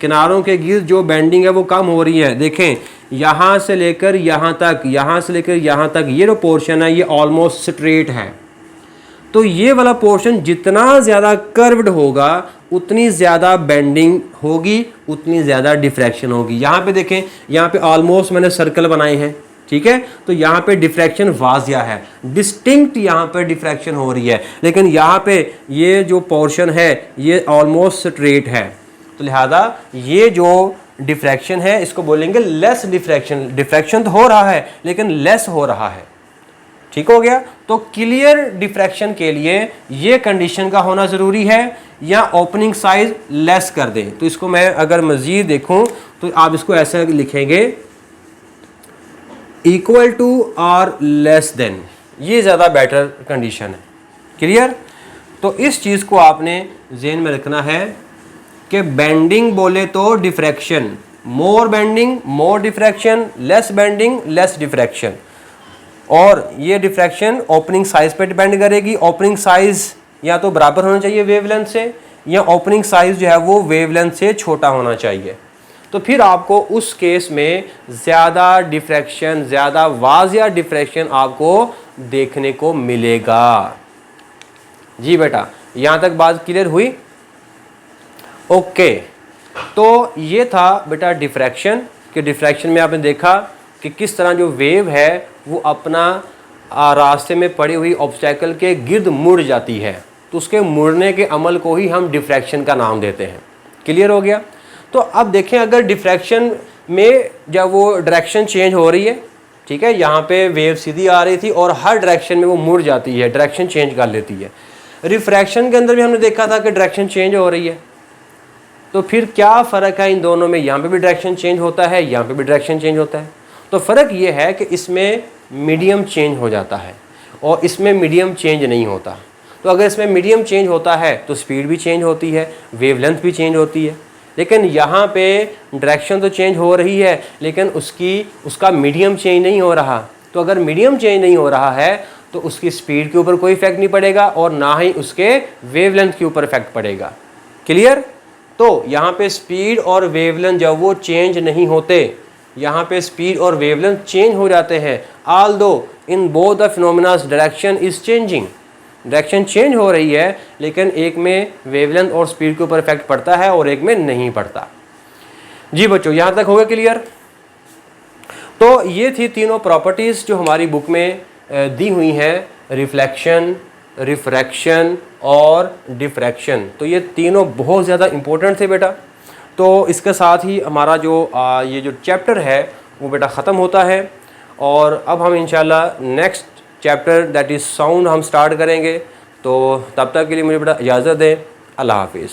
किनारों के गिर्द जो बेंडिंग है वो कम हो रही है। देखें यहाँ से लेकर यहाँ तक, यहाँ से लेकर यहाँ तक ये जो पोर्शन है ये ऑलमोस्ट स्ट्रेट है। तो ये वाला पोर्शन जितना ज़्यादा कर्व्ड होगा उतनी ज़्यादा बेंडिंग होगी, उतनी ज़्यादा डिफ्रैक्शन होगी। यहाँ पे देखें, यहाँ पे ऑलमोस्ट मैंने सर्कल बनाए हैं, ठीक है। तो यहाँ पे डिफ्रैक्शन वाजिया है, डिस्टिंक्ट यहाँ पे डिफ्रैक्शन हो रही है। लेकिन यहाँ पे ये जो पोर्शन है ये ऑलमोस्ट स्ट्रेट है, तो लिहाजा ये जो डिफ्रैक्शन है इसको बोलेंगे लेस डिफ्रैक्शन। डिफ्रैक्शन तो हो रहा है लेकिन लेस हो रहा है, ठीक हो गया। तो क्लियर डिफ्रैक्शन के लिए ये कंडीशन का होना ज़रूरी है, या ओपनिंग साइज लेस कर दें। तो इसको मैं अगर मज़ीद देखूं तो आप इसको ऐसे लिखेंगे, इक्वल टू और लेस देन, ये ज़्यादा बेटर कंडीशन है। क्लियर। तो इस चीज़ को आपने ज़हन में रखना है कि बेंडिंग बोले तो diffraction, more bending more diffraction, less bending less diffraction. और ये डिफ्रैक्शन ओपनिंग साइज पे डिपेंड करेगी। ओपनिंग साइज या तो बराबर होना चाहिए वेवलेंथ से, या ओपनिंग साइज जो है वो वेवलेंथ से छोटा होना चाहिए। तो फिर आपको उस केस में ज़्यादा डिफ्रैक्शन, ज़्यादा वाज़िया डिफ्रैक्शन आपको देखने को मिलेगा। जी बेटा, यहाँ तक बात क्लियर हुई? ओके। तो ये था बेटा डिफ्रैक्शन, कि डिफ्रैक्शन में आपने देखा कि किस तरह जो वेव है वो अपना रास्ते में पड़ी हुई ऑब्स्टेकल के गिर्द मुड़ जाती है। तो उसके मुड़ने के अमल को ही हम डिफ्रैक्शन का नाम देते हैं। क्लियर हो गया। तो अब देखें, अगर डिफ्रैक्शन में जब वो डायरेक्शन चेंज हो रही है, ठीक है, यहाँ पे वेव सीधी आ रही थी और हर डायरेक्शन में वो मुड़ जाती है, डायरेक्शन चेंज कर लेती है। रिफ्रैक्शन के अंदर भी हमने देखा था कि डायरेक्शन चेंज हो रही है। तो फिर क्या फ़र्क है इन दोनों में? यहाँ पे भी डायरेक्शन चेंज होता है, यहाँ पे भी डायरेक्शन चेंज होता है। तो फ़र्क ये है कि इसमें मीडियम चेंज हो जाता है और इसमें मीडियम चेंज नहीं होता। तो अगर इसमें मीडियम चेंज होता है तो स्पीड भी चेंज होती है, वेवलेंथ भी चेंज होती है। लेकिन यहाँ पे डायरेक्शन तो चेंज हो रही है लेकिन उसका मीडियम चेंज नहीं हो रहा। तो अगर मीडियम चेंज नहीं हो रहा है तो उसकी स्पीड के ऊपर कोई इफेक्ट नहीं पड़ेगा और ना ही उसके वेवलेंथ के ऊपर इफेक्ट पड़ेगा। क्लियर। तो यहाँ पे स्पीड और वेवलेंथ जब वो चेंज नहीं होते, यहाँ पे स्पीड और वेवलेंथ चेंज हो जाते हैं। Although in both the phenomena direction is changing, direction change हो रही है लेकिन एक में वेवलेंथ और स्पीड के ऊपर इफेक्ट पड़ता है और एक में नहीं पड़ता। जी बच्चों, यहाँ तक हो गया क्लियर। तो ये थी तीनों प्रॉपर्टीज़ जो हमारी बुक में दी हुई हैं, रिफ्लेक्शन, रिफ्रैक्शन और डिफ्रैक्शन। तो ये तीनों बहुत ज़्यादा इम्पोर्टेंट थे बेटा। तो इसके साथ ही हमारा जो ये जो चैप्टर है वो बेटा ख़त्म होता है और अब हम इंशाल्लाह next chapter that is sound हम स्टार्ट करेंगे। तो तब तक के लिए मुझे बेटा इजाज़त दें। अल्लाह हाफिज़।